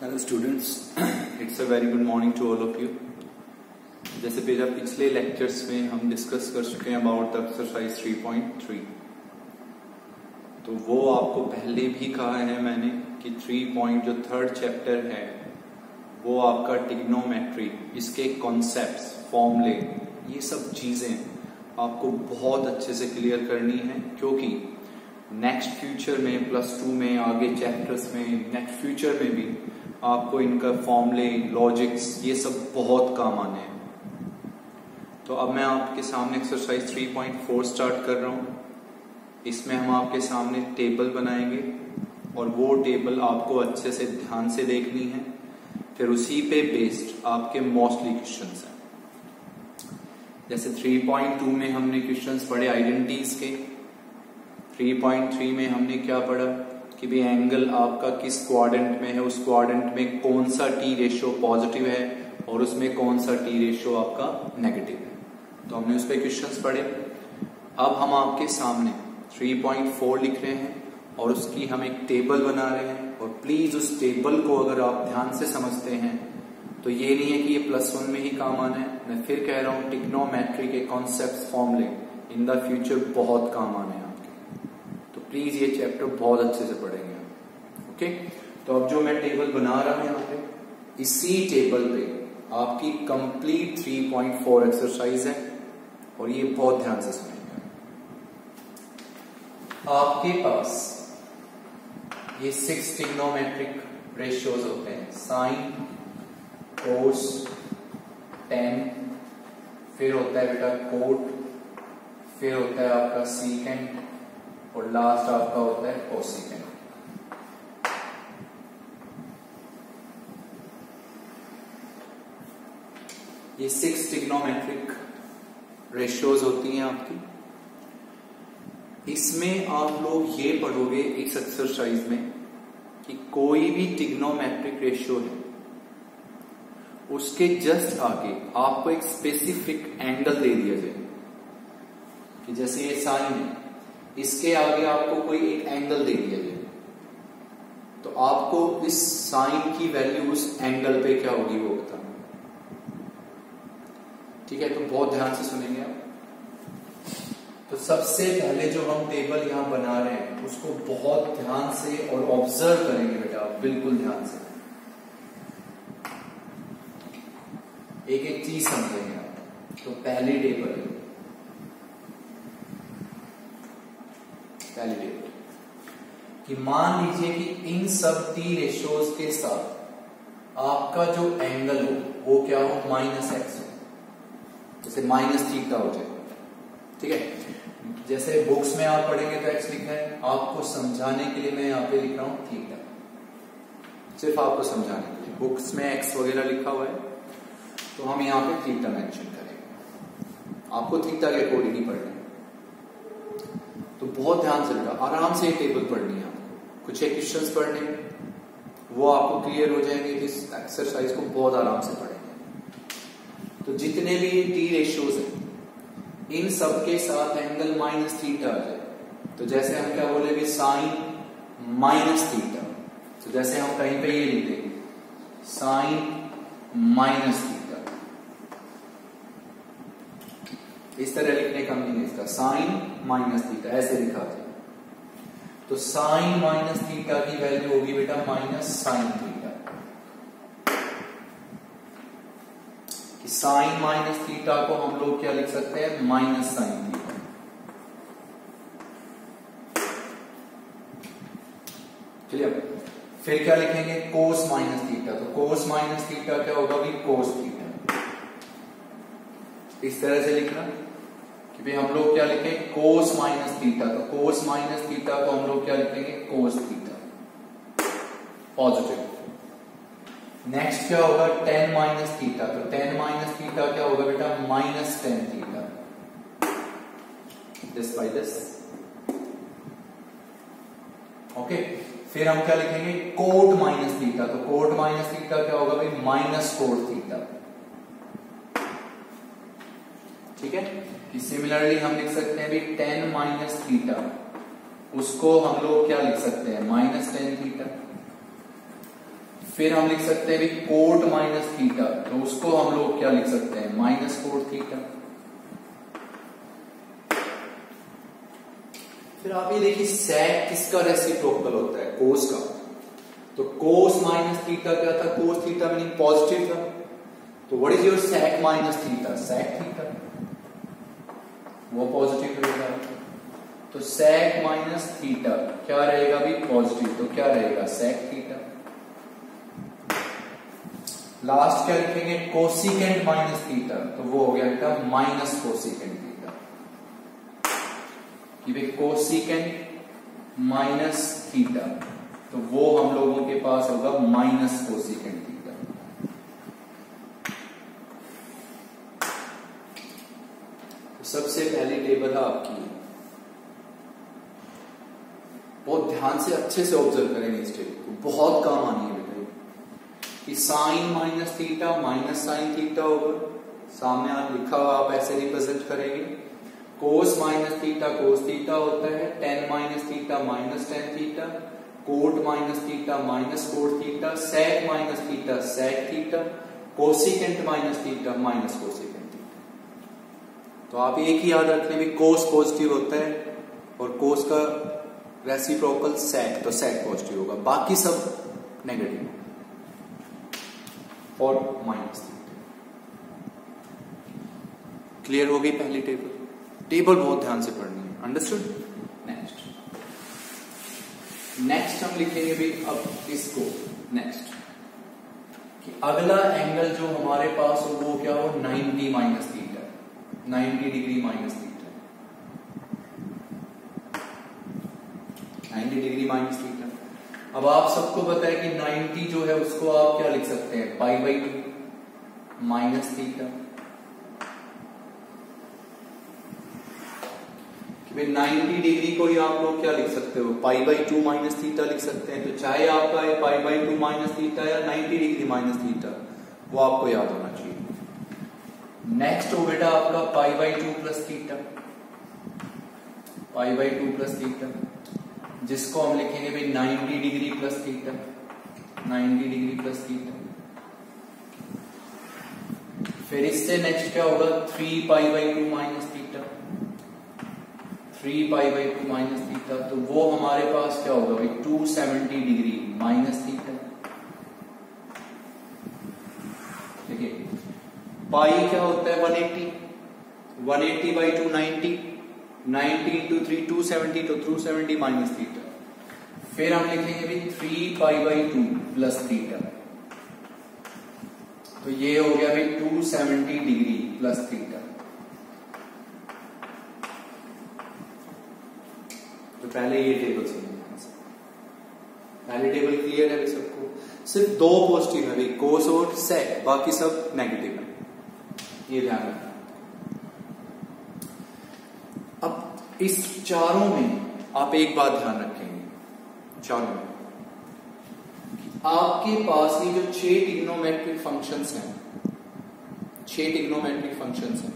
Hello students, it's a very good morning to all of you. जैसे पिछले lectures में हम डिस्कस कर चुके हैं अबाउट द एक्सरसाइज 3.3। तो वो आपको पहले भी कहा है मैंने कि 3 जो थर्ड चैप्टर है वो आपका ट्रिग्नोमेट्री, इसके कॉन्सेप्ट्स, फॉर्मूले, ये सब चीजें आपको बहुत अच्छे से क्लियर करनी है, क्योंकि नेक्स्ट फ्यूचर में +2 में आगे चैप्टर्स में नेक्स्ट फ्यूचर में भी आपको इनका फॉर्मूले, लॉजिक्स, ये सब बहुत काम आने हैं। तो अब मैं आपके सामने एक्सरसाइज 3.4 स्टार्ट कर रहा हूं। इसमें हम आपके सामने टेबल बनाएंगे और वो टेबल आपको अच्छे से ध्यान से देखनी है, फिर उसी पे बेस्ड आपके मोस्टली क्वेश्चंस हैं। जैसे 3.2 में हमने क्वेश्चंस पढ़े आइडेंटिटीज के, 3.3 में हमने क्या पढ़ा कि भी एंगल आपका किस क्वाड्रेंट में है, उस क्वाड्रेंट में कौन सा टी रेशियो पॉजिटिव है और उसमें कौन सा टी रेशियो आपका नेगेटिव है। तो हमने उस पर क्वेश्चंस पढ़े। अब हम आपके सामने 3.4 लिख रहे हैं और उसकी हम एक टेबल बना रहे हैं, और प्लीज उस टेबल को अगर आप ध्यान से समझते हैं तो ये नहीं है कि ये +1 में ही काम आना है। मैं फिर कह रहा हूं, ट्रिग्नोमेट्री के कॉन्सेप्ट्स, फॉर्मूले इन द फ्यूचर बहुत काम आने हैं आपके। तो प्लीज ये चैप्टर बहुत अच्छे से पढ़ेंगे आप। ओके, तो अब जो मैं टेबल बना रहा हूं यहाँ पे, इसी टेबल पे आपकी कंप्लीट 3.4 एक्सरसाइज है, और ये बहुत ध्यान से सुनेंगे। आपके पास ये 6 ट्रिग्नोमेट्रिक रेशियोज होते हैं, साइन, कोस, टेन, फिर होता है बेटा कोट, फिर होता है आपका सीकेंट, और लास्ट आपका होता है कोसेकेंट। ये 6 ट्रिग्नोमेट्रिक रेशियोज होती हैं आपकी। इसमें आप लोग ये पढ़ोगे इस एक्सरसाइज में कि कोई भी ट्रिग्नोमेट्रिक रेशियो है, उसके जस्ट आगे आपको एक स्पेसिफिक एंगल दे दिया जाए कि जैसे ये साइन है, इसके आगे आपको कोई एक एंगल दे दिया जाए, तो आपको इस साइन की वैल्यू उस एंगल पे क्या होगी वो बताना। ठीक है, तो बहुत ध्यान से सुनेंगे आप। तो सबसे पहले जो हम टेबल यहां बना रहे हैं उसको बहुत ध्यान से और ऑब्जर्व करेंगे बेटा, बिल्कुल ध्यान से एक एक चीज समझेंगे आप। तो पहली टेबल कि मान लीजिए कि इन सब टी रेशियोज के साथ आपका जो एंगल हो वो क्या हो, -x हो, जैसे -θ हो जाए। ठीक है, जैसे बुक्स में आप पढ़ेंगे तो x लिखा है, आपको समझाने के लिए मैं यहाँ पे लिख रहा हूं थीटा, सिर्फ आपको समझाने के लिए। बुक्स में x वगैरह लिखा हुआ है तो हम यहाँ पे थीटा मेंशन करेंगे, आपको थीटा के अकॉर्डिंग ही पढ़ना है। तो बहुत ध्यान से बेटा, आराम से ये टेबल पढ़नी है आपको। कुछ एक क्वेश्चंस पढ़ने वो आपको क्लियर हो जाएंगे, इस एक्सरसाइज को बहुत आराम से पढ़ेंगे। तो जितने भी टी रेशियोज हैं इन सब के साथ एंगल -θ आ जाए, तो जैसे हम क्या बोले भी साइन -θ, तो जैसे हम कहीं पे ये लिख देंगे साइन -θ, इस तरह लिखने का मीनिंग इसका साइन -θ, ऐसे लिखा जाए। तो साइन -θ की वैल्यू होगी बेटा -sinθ। कि साइन -θ को हम लोग क्या लिख सकते हैं, -sinθ। चलिए फिर क्या लिखेंगे, कोस -θ, तो कोस -θ क्या होगा भी कोस θ। इस तरह से लिखना कि भाई हम लोग क्या लिखें, कोस -θ, तो कोस -θ को हम लोग क्या लिखेंगे, कोस θ, पॉजिटिव। नेक्स्ट क्या होगा, tan -θ, तो tan -θ क्या होगा बेटा, -tanθ, this by this. Okay, फिर हम क्या लिखेंगे, कोट -θ, तो कोट -θ क्या होगा भाई, -cotθ। ठीक है, सिमिलरली हम लिख सकते हैं भी tan -θ, उसको हम लोग क्या लिख सकते हैं, -tan θ। फिर हम लिख सकते हैं भी कोट माइनस थीटा, तो उसको हम लोग क्या लिख सकते हैं, माइनस कोट थीटा। फिर आप ये देखिए sec किसका रेसिप्रोकल होता है, कोस का। तो कोस माइनस थीटा क्या था, कोस थीटा मीनिंग पॉजिटिव था, तो what is your sec minus theta, sec theta, वो पॉजिटिव रहेगा। तो sec माइनस थीटा क्या रहेगा भी, पॉजिटिव, तो क्या रहेगा sec थीटा। लास्ट क्या लिखेंगे, कोसिकेंट माइनस थीटा, तो वो हो गया बेटा माइनस कोसिकेंट थीटा, कि भाई कोसिकेंट माइनस थीटा, तो वो हम लोगों के पास होगा माइनस कोसिकेंट थीटा। तो सबसे पहली टेबल है आपकी, बहुत ध्यान से अच्छे से ऑब्जर्व करेंगे इस टेबल को, बहुत काम आनी है बेटा। कि sine minus theta minus sine theta होगा, सामने आप लिखा हुआ आप ऐसे रिप्रेजेंट करेंगे। Cos minus theta cos theta होता है, tan minus theta minus tan theta, cot minus theta minus cot theta, sec minus theta sec theta, cosecant minus theta minus cosecant theta. तो आप एक ही याद रखने भी, कोस पॉजिटिव होता है और कोस का रेसिप्रोकल सेक, तो सेक पॉजिटिव होगा, बाकी सब नेगेटिव और माइनस थीटा। क्लियर हो गई पहली टेबल, टेबल बहुत ध्यान से पढ़नी है, अंडरस्टूड। नेक्स्ट हम लिखेंगे भी अब इसको, नेक्स्ट कि अगला एंगल जो हमारे पास हो वो क्या हो, 90 minus theta, 90 degree minus theta, 90 degree minus theta. अब आप सबको पता है कि 90 जो है उसको आप क्या लिख सकते हैं, पाई बाई 2 माइनस थीटा। कि भाई 90 डिग्री को ही आप लोग क्या लिख सकते हो, पाई बाई 2 माइनस थीटा लिख सकते हैं। तो चाहे आपका पाई बाई 2 माइनस थीटा या 90 डिग्री माइनस थीटा, वो आपको याद होना चाहिए। नेक्स्ट हो बेटा आपका pi by 2 plus theta, pi by 2 plus theta, जिसको हम लिखेंगे भाई 90 degree plus theta, 90 degree plus theta. फिर इससे नेक्स्ट क्या होगा, 3 pi by 2 minus theta, 3 pi by 2 minus theta, तो वो हमारे पास क्या होगा भाई 270 डिग्री माइनस थीटा। देखिए पाई क्या होता है 180, 180 बाई 2 90, 90 इंटू 3 270, तो 270 माइनस थीटा। फिर हम लिखेंगे भी 3 पाई बाई 2 प्लस थीटा, तो ये हो गया भाई 270 डिग्री प्लस थीटा। तो पहले ये टेबल समझिए, पहली टेबल क्लियर है सबको। सिर्फ दो पॉजिटिव है भाई, कोस और सेक, बाकी सब नेगेटिव है, ये ध्यान रखना। अब इस चारों में आप एक बात ध्यान रखेंगे, चारों में आपके पास ये जो 6 ट्रिग्नोमेट्रिक फंक्शंस हैं, 6 ट्रिग्नोमेट्रिक फंक्शंस हैं,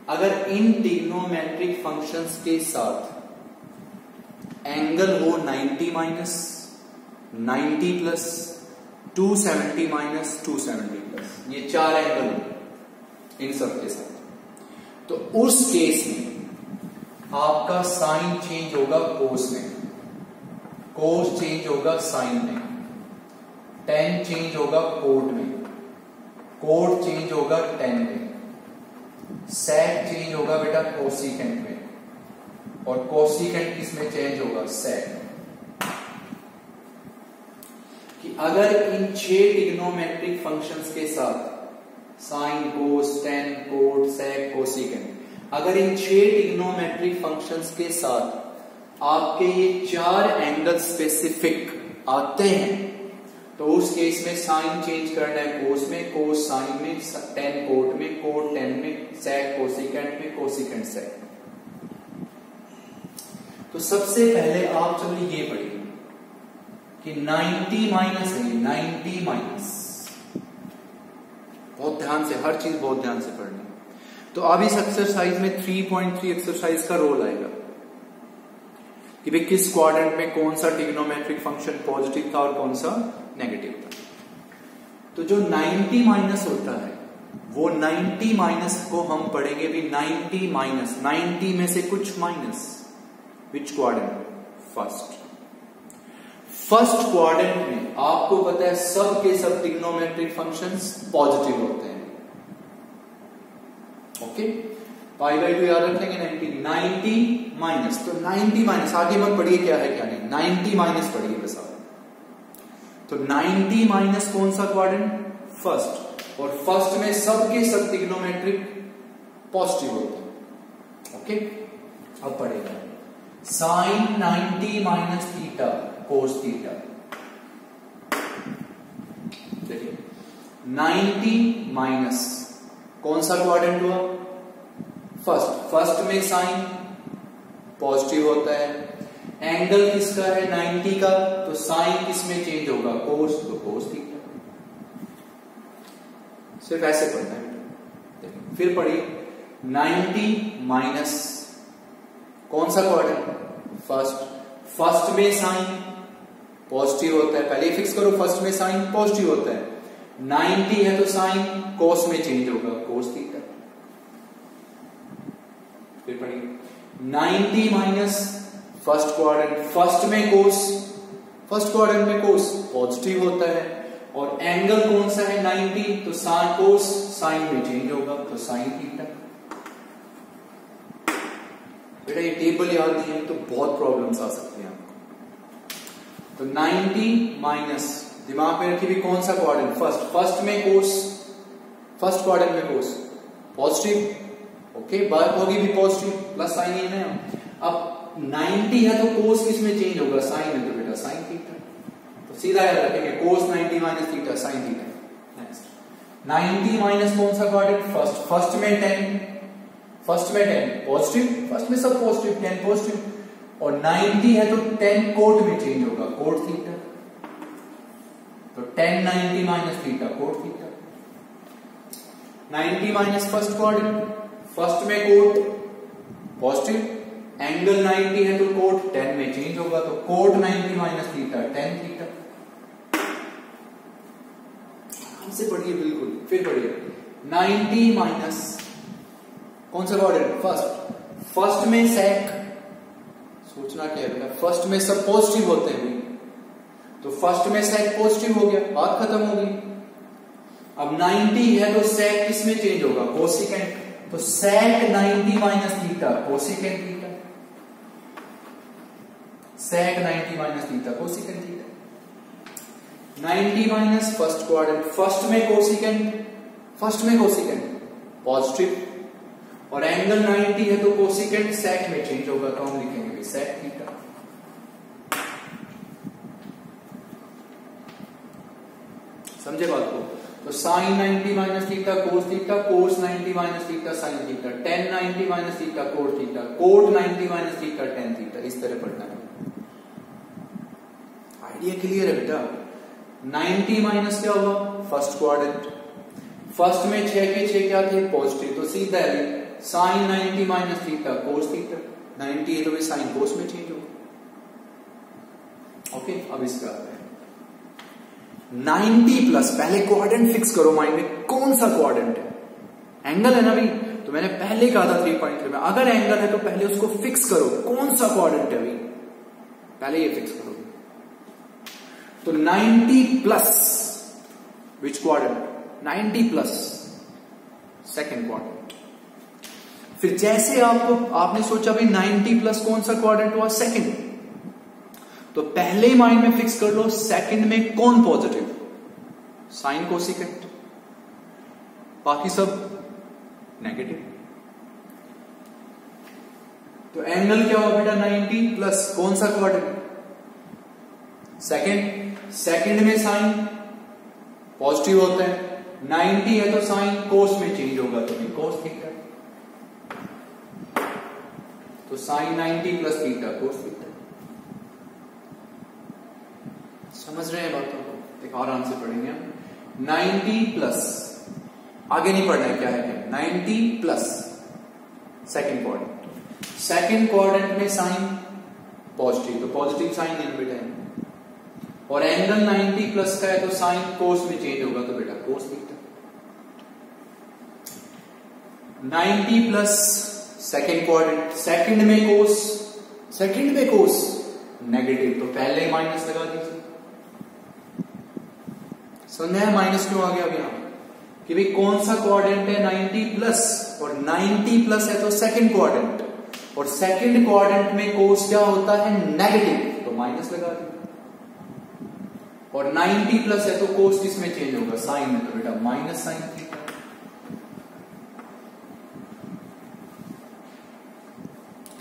अगर इन ट्रिग्नोमेट्रिक फंक्शंस के साथ एंगल हो 90 माइनस, 90 प्लस, 270 माइनस, 270 प्लस, ये 4 एंगल इन सब के साथ, तो उस केस में आपका साइन चेंज होगा कोस में, कोस चेंज होगा साइन में, टेन चेंज होगा कोट में, कोट चेंज होगा टेन में, सेक चेंज होगा बेटा कोसिकेंट में, और कोसिकेंट किसमें चेंज होगा, सेक में। कि अगर इन 6 ट्रिग्नोमेट्रिक फंक्शंस के साथ sine cos tan cot sec cosecant, अगर इन 6 ट्रिग्नोमेट्रिक फंक्शंस के साथ आपके ये 4 एंगल स्पेसिफिक आते हैं, तो उस केस में साइन चेंज करना है कोस में, कोस साइन में, टेन कोट में, कोट टेन में, सेक कोसिकेंट में, कोसिकेंट सेक। तो सबसे पहले आप चलिए ये पढ़िए कि 90 माइनस है, 90 माइनस, बहुत ध्यान से, हर चीज बहुत ध्यान से पढ़नी। तो अब इस एक्सरसाइज में 3.3 एक्सरसाइज का रोल आएगा कि भाई किस क्वाड्रेंट में कौन सा ट्रिग्नोमेट्रिक फंक्शन पॉजिटिव था और कौन सा नेगेटिव था। तो जो 90 माइनस होता है वो 90 माइनस को हम पढ़ेंगे भी 90 माइनस, 90 में से कुछ माइनस, विच क्वाड्रेंट? फर्स्ट। फर्स्ट क्वाड्रेंट में आपको पता है सब के सब ट्रिग्नोमेट्रिक फंक्शंस पॉजिटिव होते हैं। ओके, पाई बाई 2 याद रखेंगे। 90 माइनस, तो 90 माइनस आगे मत पढ़िए क्या है क्या नहीं, 90 माइनस पढ़िए बस आप। तो 90 माइनस कौन सा क्वाड्रेंट? फर्स्ट। और फर्स्ट में सब के सब ट्रिग्नोमेट्रिक पॉजिटिव होते हैं। ओके, अब पढ़ेगा sine 90 minus theta cos theta. देखिए 90 माइनस कौन सा क्वाड्रेंट हुआ? फर्स्ट। फर्स्ट में साइन पॉजिटिव होता है, एंगल किसका है? 90 का, तो साइन किस में चेंज होगा? कोस, तो कोस थीटा। सिर्फ ऐसे पढ़ना है। फिर पढ़िए 90 माइनस कौन सा क्वाड्रेंट? फर्स्ट। फर्स्ट में साइन पॉजिटिव होता है, पहले फिक्स करो, फर्स्ट में साइन पॉजिटिव होता है, 90 है तो साइन कोस में चेंज होगा, कोस थीटा। फिर पढ़िए 90 माइनस फर्स्ट क्वाड्रेंट, फर्स्ट में कोस, फर्स्ट क्वाड्रेंट में कोस पॉजिटिव होता है, और एंगल कौन सा है? 90, तो साइन कोस साइन में चेंज होगा, तो साइन थीटा। बेटा ये टेबल याद नहीं है तो बहुत प्रॉब्लम्स आ सकती हैं आपको। तो 90 माइनस, दिमाग में रखिए भी कौन सा क्वाड्रेंट? फर्स्ट। फर्स्ट में कोस, फर्स्ट क्वाड्रेंट में कोस पॉजिटिव। ओके, बात होगी भी पॉजिटिव, प्लस साइन ही है। अब 90 है तो कोस किस में चेंज होगा? साइन में, तो बेटा साइन थीटा। तो सीधा याद रखेंगे कोस 90 minus theta sine theta. Next 90 minus कौन सा क्वाड्रेंट? फर्स्ट। फर्स्ट में 10, फर्स्ट में 10 पॉजिटिव, फर्स्ट में सब पॉजिटिव, 10 पॉजिटिव, और 90 है तो 10 कोट में चेंज होगा, कोट थीटा। तो 10 90 minus theta, cot theta. 90 minus first quadrant, first में कोट पॉजिटिव, एंगल 90 है तो कोट 10 में चेंज होगा, तो कोट 90 माइनस थीटा 10 थीटा। हमसे पढ़िए बिल्कुल। फिर पढ़िए 90 माइनस कौन सा क्वाड्रेंट? फर्स्ट। फर्स्ट में सेक, सोचना क्या है बेटा, फर्स्ट में सब पॉजिटिव होते हैं, तो फर्स्ट में सेक पॉजिटिव हो गया, बात खत्म हो गई। अब 90 है तो सेक किस में चेंज होगा? कोसिकेंट, तो सेक 90 माइनस थीटा कोसिकेंट थीटा, सेक 90 minus theta cosecant theta. 90 minus first quadrant, first में कोसिकेंट, फर्स्ट में कोसिकेंट पॉजिटिव, और एंगल 90 है तो कोसिकेंट सेक में चेंज होगा, तो हम लिखेंगे सेक थीटा। समझे बात को? तो sine 90 minus theta cos theta, cos 90 minus theta sine theta, 10 90 minus theta cot theta, cot 90 minus theta 10 theta. इस तरह पढ़ना है। आइडिया क्लियर है बेटा? 90 माइनस क्या होगा? फर्स्ट क्वाड्रेंट, फर्स्ट में 6 के 6 क्या थे? पॉजिटिव, तो सीधा है sine 90 minus theta cos theta, 90 है तो भी साइन कोस में चेंज होगा। ओके, अब इसका 90 प्लस, पहले क्वाड्रेंट फिक्स करो माइंड में, कौन सा क्वाड्रेंट है? एंगल है ना भाई, तो मैंने पहले कहा था 3.3 में, अगर एंगल है तो पहले उसको फिक्स करो, कौन सा क्वाड्रेंट है भाई, पहले ये फिक्स करो। तो 90 plus which quadrant? 90 plus second quadrant. फिर जैसे आपने सोचा भाई 90 प्लस कौन सा क्वाड्रेंट हुआ? सेकंड, तो पहले ही माइंड में फिक्स कर लो सेकंड में कौन पॉजिटिव? साइन कोसिकेंट, बाकी सब नेगेटिव। तो एंगल क्या हुआ बेटा? 90 प्लस कौन सा क्वाड्रेंट? सेकंड। सेकंड में साइन पॉजिटिव होता है, 90 है तो साइन कोस में चेंज होगा, तो कोस थीटा, तो sine 90 plus theta cos theta. समझ रहे हैं बातों को? एक आराम से पढ़ेंगे हम। 90 प्लस, आगे नहीं पढ़ना है क्या है क्या, 90 plus second quadrant, second quadrant में साइन पॉजिटिव, तो पॉजिटिव साइन इन बेटा है, और एंगल 90 प्लस का है तो साइन कोस में चेंज होगा तो बेटा कोस theta. 90 plus second quadrant, second में कोस नेगेटिव, तो पहले ही माइनस लगा दीजिए। समझ में माइनस क्यों आ गया अब यहां कि भाई कौन सा क्वाड्रेंट है 90 प्लस, और 90 प्लस है तो सेकंड क्वाड्रेंट, और सेकंड क्वाड्रेंट में कोस क्या होता है नेगेटिव, तो माइनस लगा दिया। और 90 प्लस है तो कोस किस में चेंज होगा साइन में, तो बेटा माइनस साइन थीटा।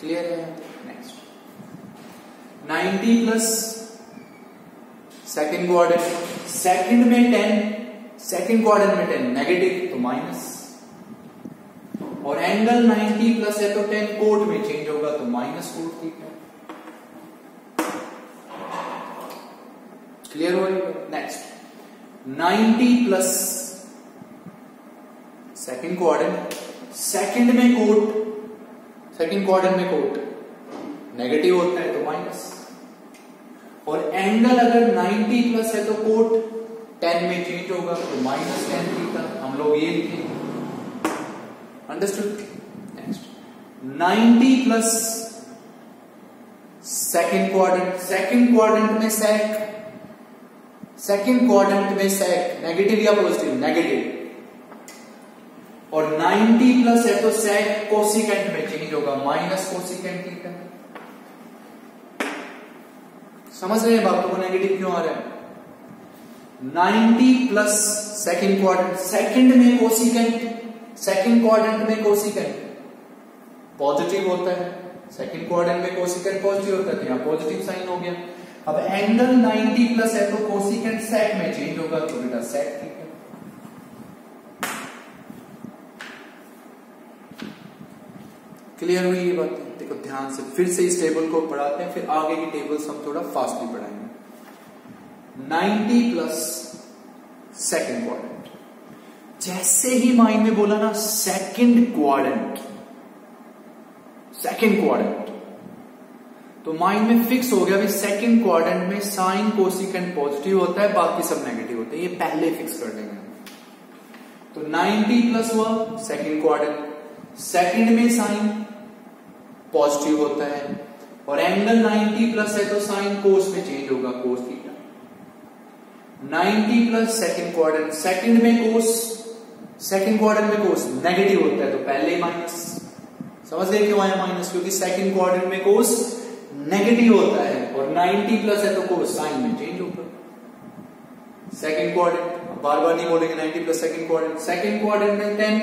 क्लियर है? Next 90 plus second quadrant, second में 10, सेकंड क्वाड्रेंट में 10 नेगेटिव, तो माइनस, और एंगल 90 प्लस है तो 10 कोट में चेंज होगा तो माइनस कोट थीटा। क्लियर हो गया? Next 90 plus second quadrant, second में कोट, सेकंड क्वाड्रेंट में कोट नेगेटिव होता है तो माइनस, और एंगल अगर 90 प्लस है तो कोट 10 में चेंज होगा तो माइनस 10 थीटा। हम लोग ये लिखेंगे। Understood? Next 90 plus second quadrant, second quadrant में सेक, सेकंड क्वाड्रेंट में सेक नेगेटिव या पॉजिटिव, नेगेटिव, और 90 प्लस है तो सेक कोसिकेंट में चेंज होगा माइनस कोसिकेंट थीटा। समझ रहे हैं बातों को? नेगेटिव क्यों आ रहा है? 90 प्लस सेकंड क्वाड्रेंट, सेकंड में कोसिकेंट, सेकंड क्वाड्रेंट में कोसिकेंट पॉजिटिव होता है, सेकंड क्वाड्रेंट में कोसिकेंट पॉजिटिव होता है तो यहां पॉजिटिव साइन हो गया। अब एंगल 90 प्लस है तो कोसिकेंट सेक में चेंज होगा तो बेटा सेक थीटा। क्लियर हुई ये बात? देखो ध्यान से फिर से इस टेबल को पढ़ाते हैं, फिर आगे की टेबल्स हम थोड़ा फास्टली पढ़ाएंगे। 90 प्लस सेकंड क्वाड्रेंट, जैसे ही माइंड में बोला ना सेकंड क्वाड्रेंट, सेकंड क्वाड्रेंट, तो माइंड में फिक्स हो गया भी सेकंड क्वाड्रेंट में साइन कोसिकेंट पॉजिटिव होता है, बाकी सब नेगेटिव होते हैं। ये पहले फिक्स कर देंगे। तो 90 प्लस हुआ सेकंड क्वाड्रेंट, सेकंड में साइन पॉजिटिव होता है, और एंगल 90 प्लस है तो साइन कोस में चेंज होगा कोस theta. 90 plus second quadrant, second में कोस, सेकंड क्वाड्रेंट में कोस नेगेटिव होता है तो पहले ही माइनस। समझ गए क्यों आया माइनस? क्योंकि सेकंड क्वाड्रेंट में कोस नेगेटिव होता है, और 90 प्लस है तो कोस साइन में चेंज होगा। सेकंड क्वाड्रेंट बार बार नहीं बोलेंगे 90 plus second quadrant, second quadrant में 10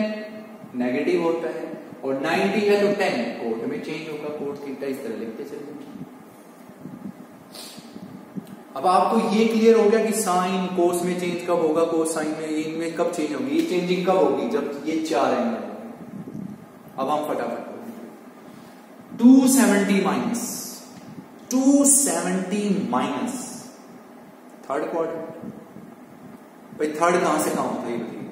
नेगेटिव होता है, और 90 है तो 10 कोट में चेंज होगा कोट थीटा। इस तरह लिखते चलेंगे। अब आपको ये क्लियर हो गया कि साइन कोस में चेंज कब होगा, कोस साइन में, इनमें कब चेंज होगी, ये चेंजिंग कब होगी जब ये 4 एंगल। अब हम फटाफट 270 माइनस, 270 माइनस थर्ड क्वाड्रेंट। भाई थर्ड कहां से कहां होता है ये बताइए?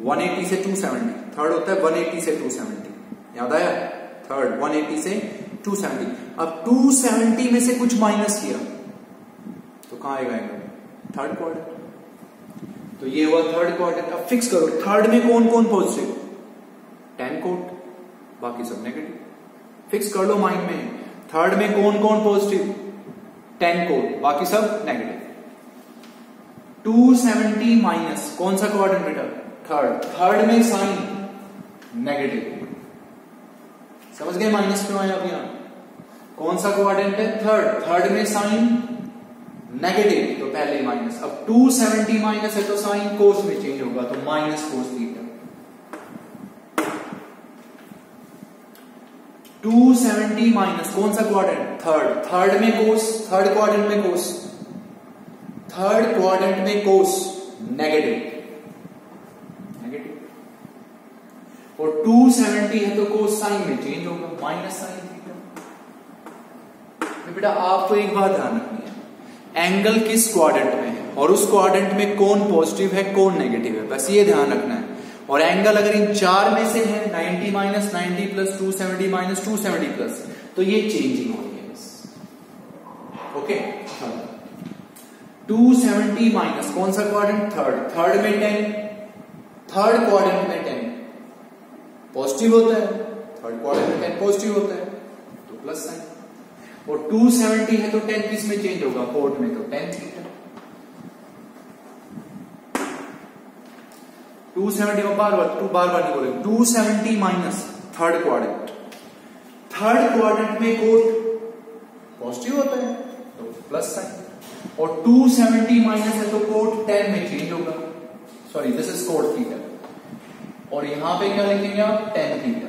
180 से 270, थर्ड होता है 180 से 270, याद आया? थर्ड 180 से 270। अब 270 में से कुछ माइनस किया तो कहां आएगा? Third quadrant. तो ये हुआ थर्ड क्वाड्रेंट। अब फिक्स करो थर्ड में कौन कौन पॉजिटिव, 10 कोट, बाकी सब नेगेटिव। फिक्स कर लो माइंड में, थर्ड में कौन कौन पॉजिटिव, 10 कोट, बाकी सब नेगेटिव। 270 माइनस कौन सा क्वाड्रेंट बेटा? थर्ड, थर्ड में साइन नेगेटिव। समझ गए माइनस क्यों आया? अब यहां कौन सा क्वाड्रेंट है? थर्ड, थर्ड में साइन नेगेटिव तो पहले माइनस। अब 270 माइनस है तो साइन कोस में चेंज होगा तो माइनस कोस थीटा। 270 माइनस कौन सा क्वाड्रेंट? थर्ड, थर्ड में कोस, थर्ड क्वाड्रेंट में कोस, थर्ड क्वाड्रेंट में कोस नेगेटिव, नेगेटिव, और 270 है तो कोस साइन में चेंज होगा माइनस साइन थीटा। बेटा आपको एक बात ध्यान रखनी है, एंगल किस क्वाड्रेंट में है और उस क्वाड्रेंट में कौन पॉजिटिव है कौन नेगेटिव है, बस ये ध्यान रखना है। और एंगल अगर इन चार में से है 90 माइनस 90 प्लस 270 माइनस 270 प्लस, तो ये चेंजिंग हो रही है बस। ओके, 270 माइनस कौन सा क्वाड्रेंट? थर्ड में 10, थर्ड क्वाड्रेंट में 10 पॉजिटिव होता है, थर्ड क्वाड्रेंट में 10 पॉजिटिव होता है तो प्लस साइन। और 270 है तो 10 किस में चेंज होगा? कोट में, तो 10 थीटा। 270 को बार बार नहीं बोलेंगे। 270 माइनस थर्ड क्वाड्रेंट में कोट पॉजिटिव होता है तो प्लस साइन। और 270 माइनस है तो कोट 10 में चेंज होगा, sorry this is cot theta, और यहां पे क्या लिखेंगे आप? 10 थीटा,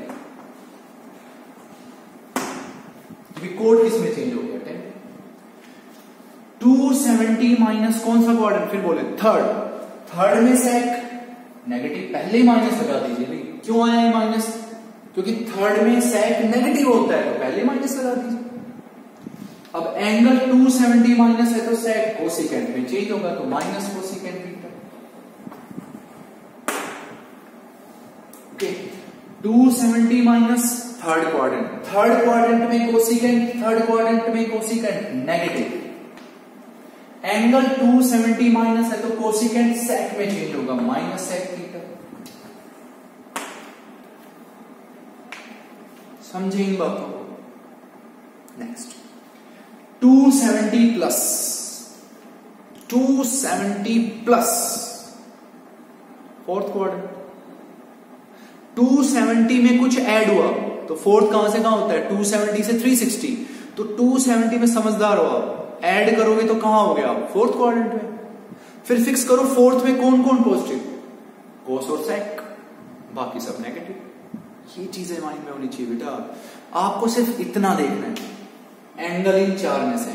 क्योंकि कोट किस में चेंज हो गया? 10। 270 माइनस कौन सा क्वाड्रेंट? फिर बोले थर्ड में सेक नेगेटिव, पहले ही माइनस लगा दीजिए भाई। क्यों आया है माइनस? क्योंकि थर्ड में सेक नेगेटिव होता है तो पहले माइनस लगा दीजिए। अब एंगल 270 माइनस है तो सेक कोसेकेंट में चेंज होगा तो minus cosecant theta. Okay, 270 minus third quadrant में कोसेकेंट नेगेटिव। एंगल 270 माइनस है तो कोसेकेंट सेक में चेंज होगा, माइनस सेक थीटा। समझे इन बातों को? Next 270 plus fourth quadrant. 270 में कुछ ऐड हुआ तो फोर्थ कहां से कहां होता है? 270 से 360, तो 270 में समझदार हो आप, ऐड करोगे तो कहां हो गया? फोर्थ क्वाड्रेंट में। फिर फिक्स करो फोर्थ में कौन कौन पॉजिटिव? कोस और सेक, बाकी सब नेगेटिव। ये चीजें माइंड में होनी चाहिए बेटा। आपको सिर्फ इतना देखना है, एंगल इन चार में से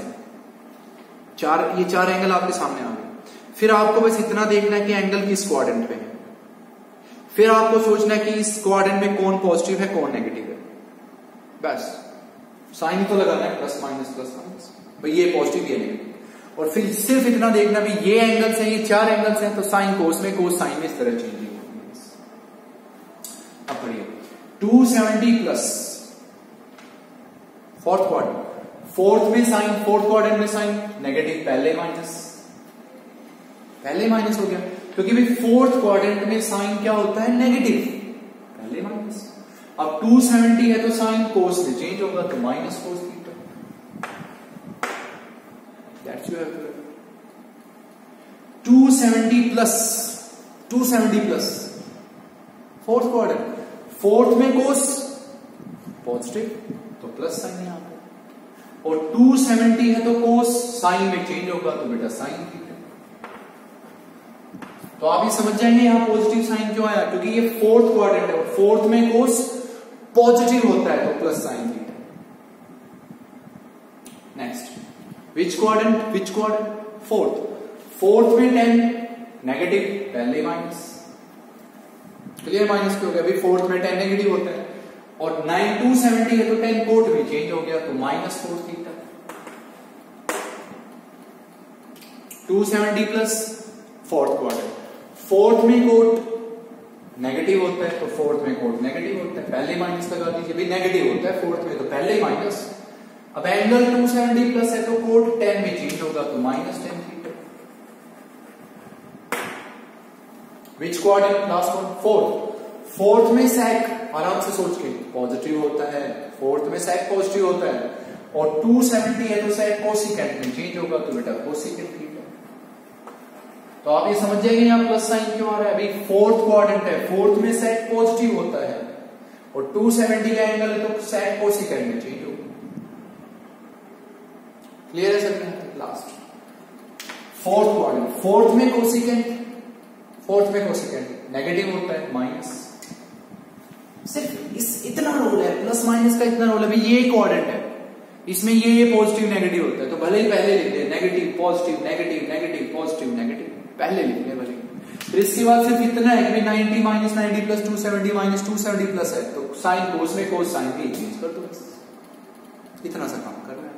ये चार एंगल आपके सामने आ गए। फिर आपको बस इतना देखना है कि एंगल किस क्वाड्रेंट पे है। फिर आपको सोचना है कि इस क्वाड्रेंट में कौन पॉजिटिव है कौन नेगेटिव है, बस साइन तो लगाना है, प्लस माइनस भाई ये पॉजिटिव ये नेगेटिव। और फिर सिर्फ इतना देखना भी ये एंगल्स हैं, ये चार एंगल्स हैं, तो साइन कोस में, कोस साइन में इस तरह चेंज होगी। अब पढ़िए 270 plus fourth quadrant, fourth quadrant में साइन नेगेटिव, पहले माइनस हो गया, क्योंकि भाई फोर्थ क्वाड्रेंट में साइन क्या होता है? नेगेटिव, पहले माइनस। अब 270 है तो साइन कोस में चेंज होगा तो minus cos theta. That's you have 270 plus fourth quadrant, fourth में कोस पॉजिटिव तो प्लस साइन यहां पे, और 270 है तो कोस साइन में चेंज होगा तो बेटा साइन थीटा। तो आप ये समझ जाएंगे यहां पॉजिटिव साइन क्यों आया, क्योंकि ये फोर्थ क्वाड्रेंट है और फोर्थ में कोस पॉजिटिव होता है तो plus sine theta. Next which quadrant? Fourth में 10 नेगेटिव, पहले माइनस, क्लियर? माइनस क्यों हो गया? भाई फोर्थ में 10 नेगेटिव होता है, और 270 है तो 10 कोट में चेंज हो गया तो minus cos theta. 270 plus fourth quadrant, fourth में कोट नेगेटिव होता है तो फोर्थ में कोट नेगेटिव होता है, पहले माइनस लगा दीजिए, भाई नेगेटिव होता है फोर्थ में तो पहले माइनस। अब एंगल 270 प्लस है तो कोट 10 में चेंज होगा तो माइनस 10 थीटा। विच क्वाड्रेंट? लास्ट वन, फोर्थ में सेक, आराम से सोच के, पॉजिटिव होता है, फोर्थ में सेक पॉजिटिव होता है, और 270 है तो सेक कोसेकेंट में चेंज होगा तो बेटा कोसेकेंट थीटा। तो आप ये समझ जाएंगे यहां प्लस साइन क्यों आ रहा है, भाई फोर्थ क्वाड्रेंट है, फोर्थ में सेक पॉजिटिव होता है, और 270 का एंगल है तो सेक कोसेकेंट में चेंज होगा। क्लियर है sir? Last fourth quadrant, fourth में कोसेकेंट नेगेटिव होता है, माइनस। सिर्फ इतना रोल है, प्लस माइनस का इतना रोल है। भाई ये क्वाड्रेंट है, इसमें ये पॉजिटिव नेगेटिव होता है, तो भले ही पहले लिख दे negative positive negative negative positive negative, पहले लिख ले भले। फिर इसके बाद सिर्फ इतना है कि 90 माइनस 90 प्लस 270 माइनस 270 प्लस है, तो साइन कोस में कोस साइन भी चेंज कर दो, इतना सा काम कर रहा है।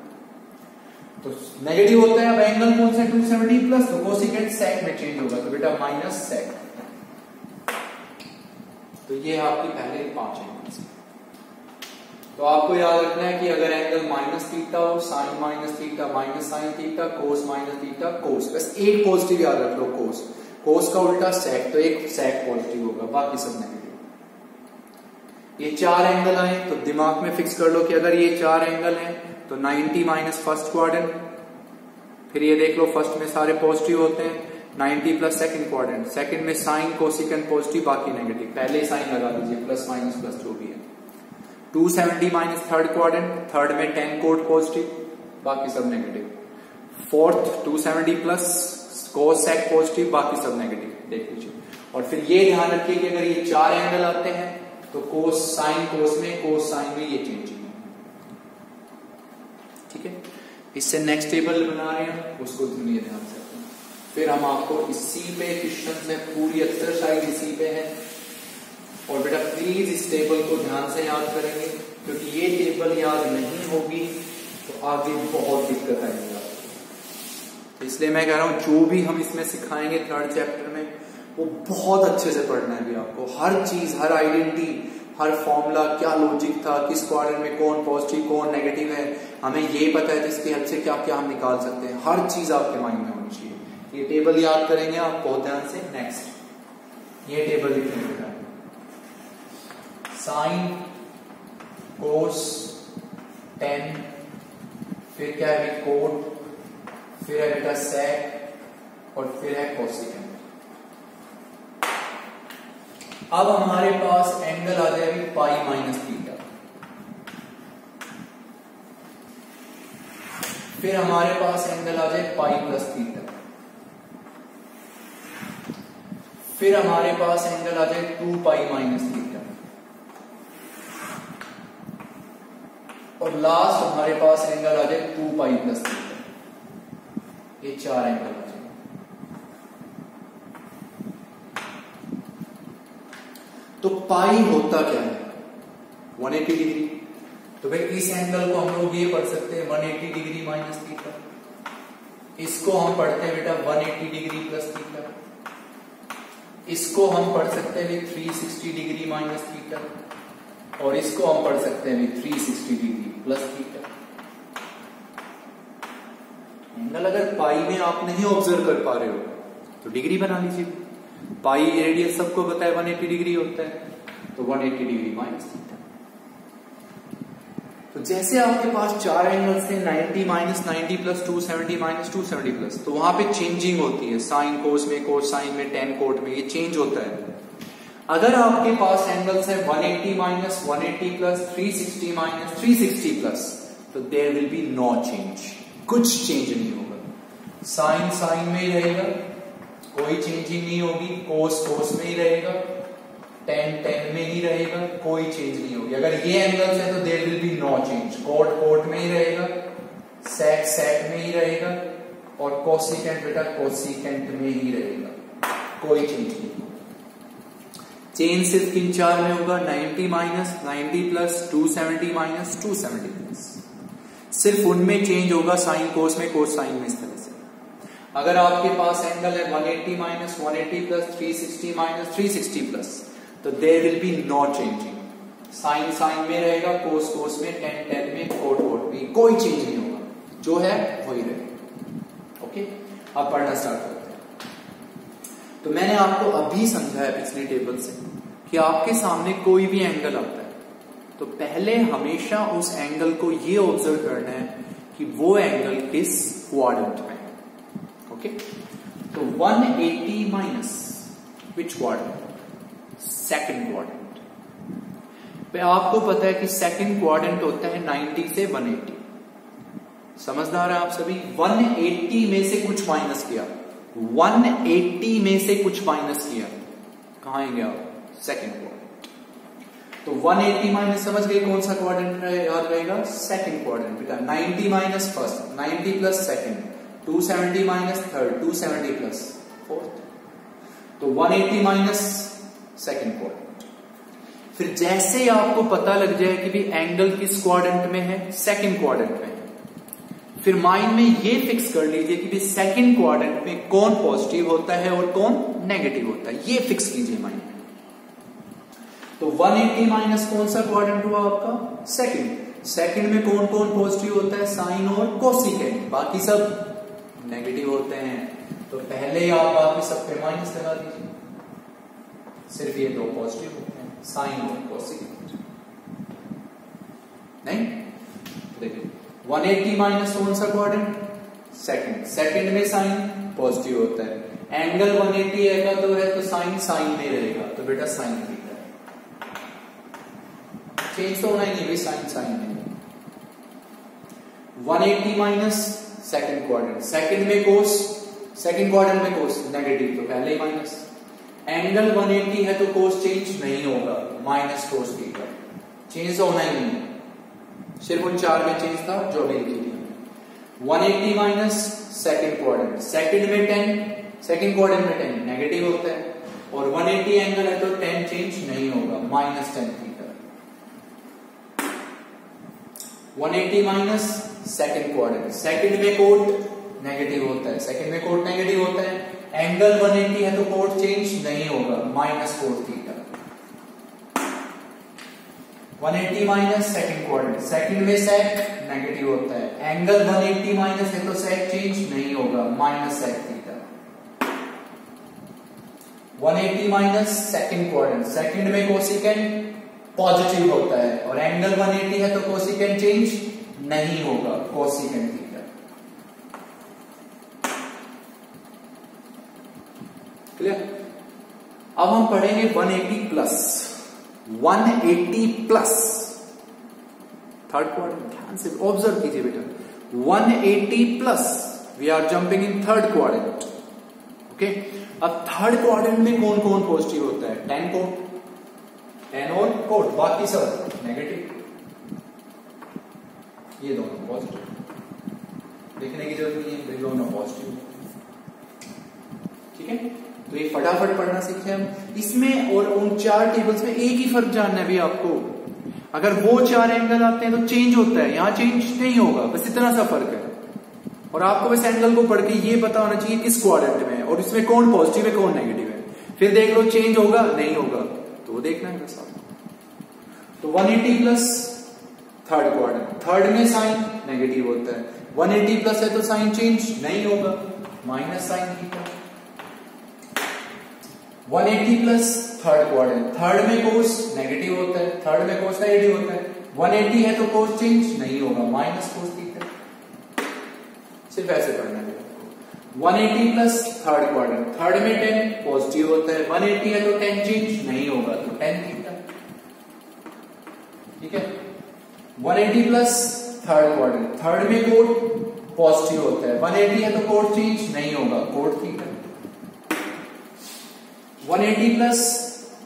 तो नेगेटिव होता है, अब एंगल कौन सा? 270 प्लस, तो कोसेकेंट सेक में चेंज होगा तो बेटा माइनस सेक। तो ये आपकी पहले 5 एंगल्स। तो आपको याद रखना है कि अगर एंगल माइनस थीटा हो, sine minus theta minus sine theta, cos minus theta cos, बस एक पॉजिटिव याद रख लो कोस, कोस का उल्टा सेक, तो एक सेक पॉजिटिव होगा, बाकी सब नेगेटिव। ये चार एंगल आए तो दिमाग में फिक्स कर लो कि अगर ये चार एंगल हैं तो 90 माइनस फर्स्ट क्वाड्रेंट, फिर ये देख लो फर्स्ट में सारे पॉजिटिव होते हैं, 90 प्लस सेकंड क्वाड्रेंट, सेकंड में साइन कोसिकेंट पॉजिटिव बाकी नेगेटिव, पहले ही साइन लगा दीजिए, प्लस माइनस प्लस जो भी है। 270 माइनस थर्ड क्वाड्रेंट, थर्ड में 10 कोट पॉजिटिव बाकी सब नेगेटिव। फोर्थ 270 प्लस कोस सेक पॉजिटिव बाकी सब नेगेटिव, देख लीजिए। और फिर ये ध्यान रखिए कि अगर ये चार एंगल आते हैं तो कोस साइन कोस में, कोस साइन में ये चेंजिंग है, ठीक है। इससे नेक्स्ट टेबल बना रहे हैं, उसको सुनिए ध्यान से, फिर हम आपको इसी पे क्वेश्चन में पूरी एक्सरसाइज इसी पे है। और बेटा प्लीज इस टेबल को ध्यान से याद करेंगे, क्योंकि ये टेबल याद नहीं होगी तो आगे बहुत दिक्कत आएगी आपको। इसलिए मैं कह रहा हूं जो भी हम इसमें सिखाएंगे थर्ड चैप्टर में वो बहुत अच्छे से पढ़ना है भी आपको, हर चीज, हर आइडेंटिटी, हर फॉर्मूला, क्या लॉजिक था, किस क्वाड्रेंट में कौन पॉजिटिव कौन नेगेटिव है, हमें ये पता है जिसकी हेल्प से क्या क्या हम निकाल सकते हैं, हर चीज आपके माइंड में होनी चाहिए। ये टेबल याद करेंगे आप बहुत ध्यान से। नेक्स्ट ये टेबल लिखेंगे बेटा, साइन कोस टेन, फिर क्या है कोट, फिर है बेटा सेक और फिर है कोसिकेंट। अब हमारे पास एंगल आ जाएगी पाई माइनस थीटा, फिर हमारे पास एंगल आ जाए पाई प्लस थीटा, फिर हमारे पास एंगल आ जाए 2 पाई माइनस थीटा, और लास्ट हमारे पास एंगल आ जाए 2 पाई प्लस थीटा। ये चार एंगल आ जाए। तो पाई होता क्या है? 180 डिग्री। तो भाई इस एंगल को हम लोग ये पढ़ सकते हैं 180 डिग्री माइनस थीटा, इसको हम पढ़ते हैं बेटा 180 डिग्री प्लस थीटा, इसको हम पढ़ सकते हैं 360 डिग्री माइनस थीटा, और इसको हम पढ़ सकते हैं 360 डिग्री प्लस थीटा। एंगल अगर पाई में आप नहीं ऑब्जर्व कर पा रहे हो तो डिग्री बना लीजिए। पाई रेडियस सबको पता है 180 डिग्री होता है, तो 180 डिग्री माइनस थीटा। तो जैसे आपके पास चार एंगल्स थे 90 माइनस 90 प्लस 270 माइनस 270 प्लस, तो वहां पे चेंजिंग होती है, साइन कोस में, कोस साइन में, टेन कोट में, ये चेंज होता है। अगर आपके पास एंगल्स है 180 माइनस 180 प्लस 360 माइनस 360 प्लस, तो there will be no change, कुछ चेंज नहीं होगा। साइन साइन में ही रहेगा, कोई चेंजिंग नहीं होगी, कोस कोस में ही रहेगा, टेन टेन में ही रहेगा, कोई चेंज नहीं होगी। अगर ये एंगल्स है तो there will be no change, cot cot में ही रहेगा, सेक सेक में ही रहेगा, और कोसिकेंट बेटा कोसिकेंट में ही रहेगा, कोई चेंज नहीं होगा। चेंज सिर्फ किन चार में होगा? 90 माइनस 90 प्लस 270 माइनस 270 प्लस, सिर्फ उनमें चेंज होगा, साइन कोस में, कोस साइन में, इस तरह से। अगर आपके पास एंगल है 180 माइनस 180 प्लस 360 माइनस 360 प्लस, तो there will be no changing, sine sine में रहेगा, कोस कोस में, टेन टेन में, कोट कोट में, कोई चेंज नहीं होगा, जो है वही रहेगा। ओके, अब पढ़ना स्टार्ट करते हैं। तो मैंने आपको अभी समझाया पिछले टेबल से कि आपके सामने कोई भी एंगल आता है तो पहले हमेशा उस एंगल को ये ऑब्जर्व करना है कि वो एंगल किस क्वाड्रेंट में। ओके, तो 180 माइनस विच क्वाड्रेंट? सेकंड क्वाड्रेंट पे। आपको पता है कि सेकंड क्वाड्रेंट होता है 90 से 180। समझदार है आप सभी? 180 में से कुछ माइनस किया, 180 में से कुछ माइनस किया, कहां आएंगे आप? Second quadrant. तो 180 माइनस समझ गए कौन सा क्वाड्रेंट याद रहेगा? सेकंड क्वाड्रेंट बेटा। 90 minus first, 90 plus second, 270 minus third, 270 plus fourth, तो 180 माइनस सेकंड क्वाड्रेंट। फिर जैसे ही आपको पता लग जाए कि भी एंगल किस क्वाड्रेंट में है? सेकंड क्वाड्रेंट में है, फिर माइंड में ये फिक्स कर लीजिए कि भी सेकंड क्वाड्रेंट में कौन पॉजिटिव होता है और कौन नेगेटिव होता है, ये फिक्स कीजिए माइंड में। तो 180 माइनस कौन सा क्वाड्रेंट हुआ आपका? सेकंड। सेकंड में कौन कौन पॉजिटिव होता है? साइन और कोसिकेंट, बाकी सब नेगेटिव होते हैं। तो पहले आप बाकी सब पे माइनस लगा दीजिए, सिर्फ ये दो पॉजिटिव होते हैं, साइन और कोसिकेंट। नहीं, देखिए 180 माइनस कौन सा क्वाड्रेंट? सेकंड। सेकंड में साइन पॉजिटिव होता है, एंगल 180 है का तो है तो साइन साइन में रहेगा, तो बेटा साइन थीटा चेंज तो होना ही नहीं, भी साइन साइन में। 180 माइनस सेकंड क्वाड्रेंट, सेकंड में कोस, सेकंड क्वाड्रेंट में कोस नेगेटिव, तो पहले ही माइनस। एंगल 180 है तो कोस चेंज नहीं होगा, माइनस कोस थीटा, चेंज होना ही नहीं, सिर्फ उन चार में चेंज था जो अभी लिखी थी। 180 माइनस सेकंड क्वाड्रेंट, सेकंड में 10, सेकंड क्वाड्रेंट में 10 नेगेटिव होता है, और 180 एंगल है तो 10 चेंज नहीं होगा, minus 10 theta. 180 minus second quadrant, second में कोट नेगेटिव होता है, सेकंड में कोट नेगेटिव होता है, एंगल 180 है तो कोट चेंज नहीं होगा, minus cot theta. 180 minus second quadrant, second में सेक नेगेटिव होता है, एंगल 180 माइनस है तो सेक चेंज नहीं होगा, minus sec theta. 180 minus second quadrant, second में कोसिकेंट पॉजिटिव होता है, और एंगल 180 है तो कोसिकेंट चेंज नहीं होगा, कोसिकेंट थीटा। क्लियर? अब हम पढ़ेंगे 180 प्लस, 180 प्लस थर्ड क्वाड्रेंट, ध्यान से ऑब्जर्व कीजिए बेटा। 180 plus we are jumping in third quadrant. Okay, अब थर्ड क्वाड्रेंट में कौन कौन पॉजिटिव होता है? 10 कोट, 10 और कोट, बाकी सब नेगेटिव, ये दोनों पॉजिटिव, देखने की जरूरत नहीं है, ये दोनों पॉजिटिव। ठीक है, तो ये फटाफट पढ़ना सीखे हम। इसमें और उन चार टेबल्स में एक ही फर्क जानना है भी आपको, अगर वो चार एंगल आते हैं तो चेंज होता है, यहां चेंज नहीं होगा, बस इतना सा फर्क है। और आपको बस एंगल को पढ़ के ये पता होना चाहिए किस क्वाड्रेंट में है और इसमें कौन पॉजिटिव है कौन नेगेटिव है, फिर देख लो चेंज होगा नहीं होगा तो वो देखना है बस आपको। तो 180 प्लस थर्ड क्वाड्रेंट, थर्ड में साइन नेगेटिव होता है, 180 प्लस है तो साइन चेंज नहीं होगा, minus sine theta. 180 plus third quadrant, third में कोस नेगेटिव होता है, थर्ड में कोस नेगेटिव होता है, 180 है तो कोस चेंज नहीं होगा, माइनस कोस थीटा। सिर्फ ऐसे पढ़ना है आपको। 180 प्लस थर्ड क्वाड्रेंट, थर्ड में 10 पॉजिटिव होता है, 180 है तो 10 चेंज नहीं होगा, तो 10 थीटा। ठीक है, 180 प्लस थर्ड क्वाड्रेंट, थर्ड में कोट पॉजिटिव होता है, 180 है तो कोट चेंज नहीं होगा, cot theta. 180 plus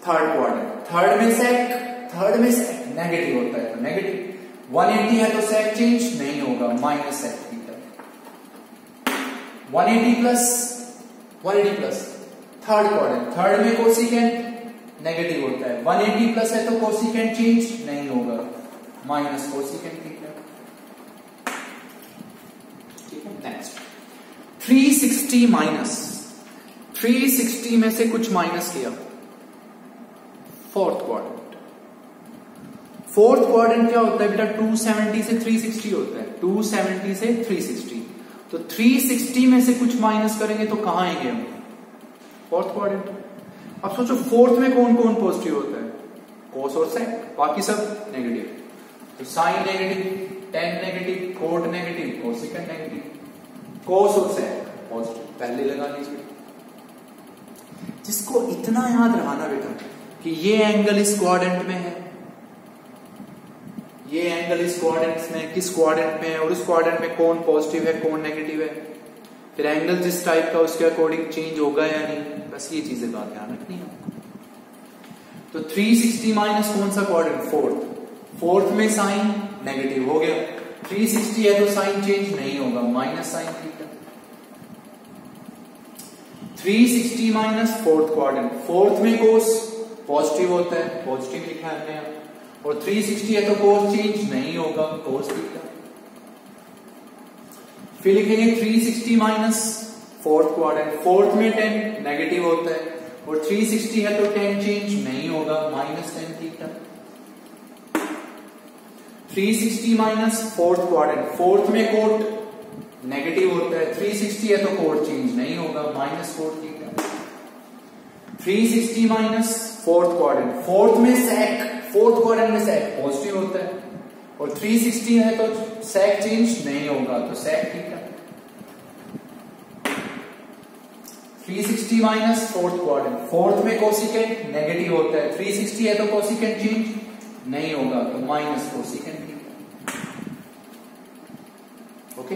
third quadrant, third में सेक, थर्ड में सेक नेगेटिव होता है तो नेगेटिव, 180 है तो सेक चेंज नहीं होगा, minus sec theta. 180 plus third quadrant, third में कोसिकेंट नेगेटिव होता है, 180 प्लस है तो कोसिकेंट चेंज नहीं होगा, माइनस कोसिकेंट थीटा। ठीक है, नेक्स्ट 360 माइनस, 360 में से कुछ माइनस किया, फोर्थ क्वाड्रेंट। फोर्थ क्वाड्रेंट क्या होता है बेटा? 270 से 360 होता है, 270 से 360। तो 360 में से कुछ माइनस करेंगे तो कहां आएंगे हम? Fourth quadrant. अब सोचो फोर्थ में कौन कौन पॉजिटिव होता है? कोस और सेक, बाकी सब नेगेटिव। तो sine negative, tan negative, cot negative, cosecant negative, cos और सेक पॉजिटिव, पहले लगा लीजिए। जिसको इतना याद रहा बेटा कि ये एंगल इस क्वाड्रेंट में है, ये एंगल इस क्वाड्रेंट में, किस क्वाड्रेंट में है और उस क्वाड्रेंट में कौन पॉजिटिव है कौन नेगेटिव है, फिर एंगल जिस टाइप का उसके अकॉर्डिंग चेंज होगा या नहीं, बस ये चीजें का ध्यान रखनी है। तो 360 माइनस कौन सा क्वाड्रेंट? फोर्थ। फोर्थ में साइन नेगेटिव हो गया, 360 है तो साइन चेंज नहीं होगा, minus sine theta. 360 minus fourth quadrant, fourth में कोस पॉजिटिव होता है, पॉजिटिव लिखा है हमने यहाँ, और 360 है तो कोस चेंज नहीं होगा, कोस थीटा। फिर लिखेंगे 360 माइनस फोर्थ क्वाड्रेंट, फोर्थ में 10 नेगेटिव होता है और 360 है तो 10 चेंज नहीं होगा, minus 10 theta. 360 minus fourth quadrant, fourth में कोट नेगेटिव होता है, 360 है तो कोट चेंज नहीं होगा, minus fourth theta. 360 minus fourth quadrant, fourth में सेक, फोर्थ क्वाड्रेंट में सेक पॉजिटिव होता है, और 360 है तो सेक चेंज नहीं होगा, तो sec theta. 360 minus fourth quadrant, fourth में कोसिकेंट नेगेटिव होता है, 360 है तो कोसिकेंट चेंज नहीं होगा, तो minus cosecant theta. Okay,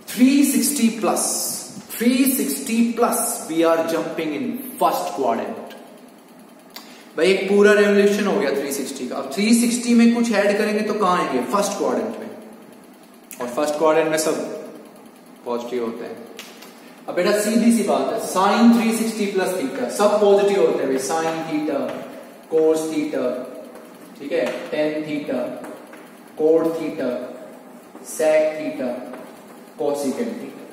360 plus we are jumping in first quadrant. भाई एक पूरा रेवोल्यूशन हो गया 360 का, अब 360 में कुछ ऐड करेंगे तो कहां आएंगे? फर्स्ट क्वाड्रेंट में, और फर्स्ट क्वाड्रेंट में सब पॉजिटिव होते हैं। अब बेटा सीधी सी बात है, साइन 360 प्लस थीटा सब पॉजिटिव होते हैं, साइन थीटा, कोस थीटा, ठीक है, tan theta, cot theta, sec theta, cosecant theta,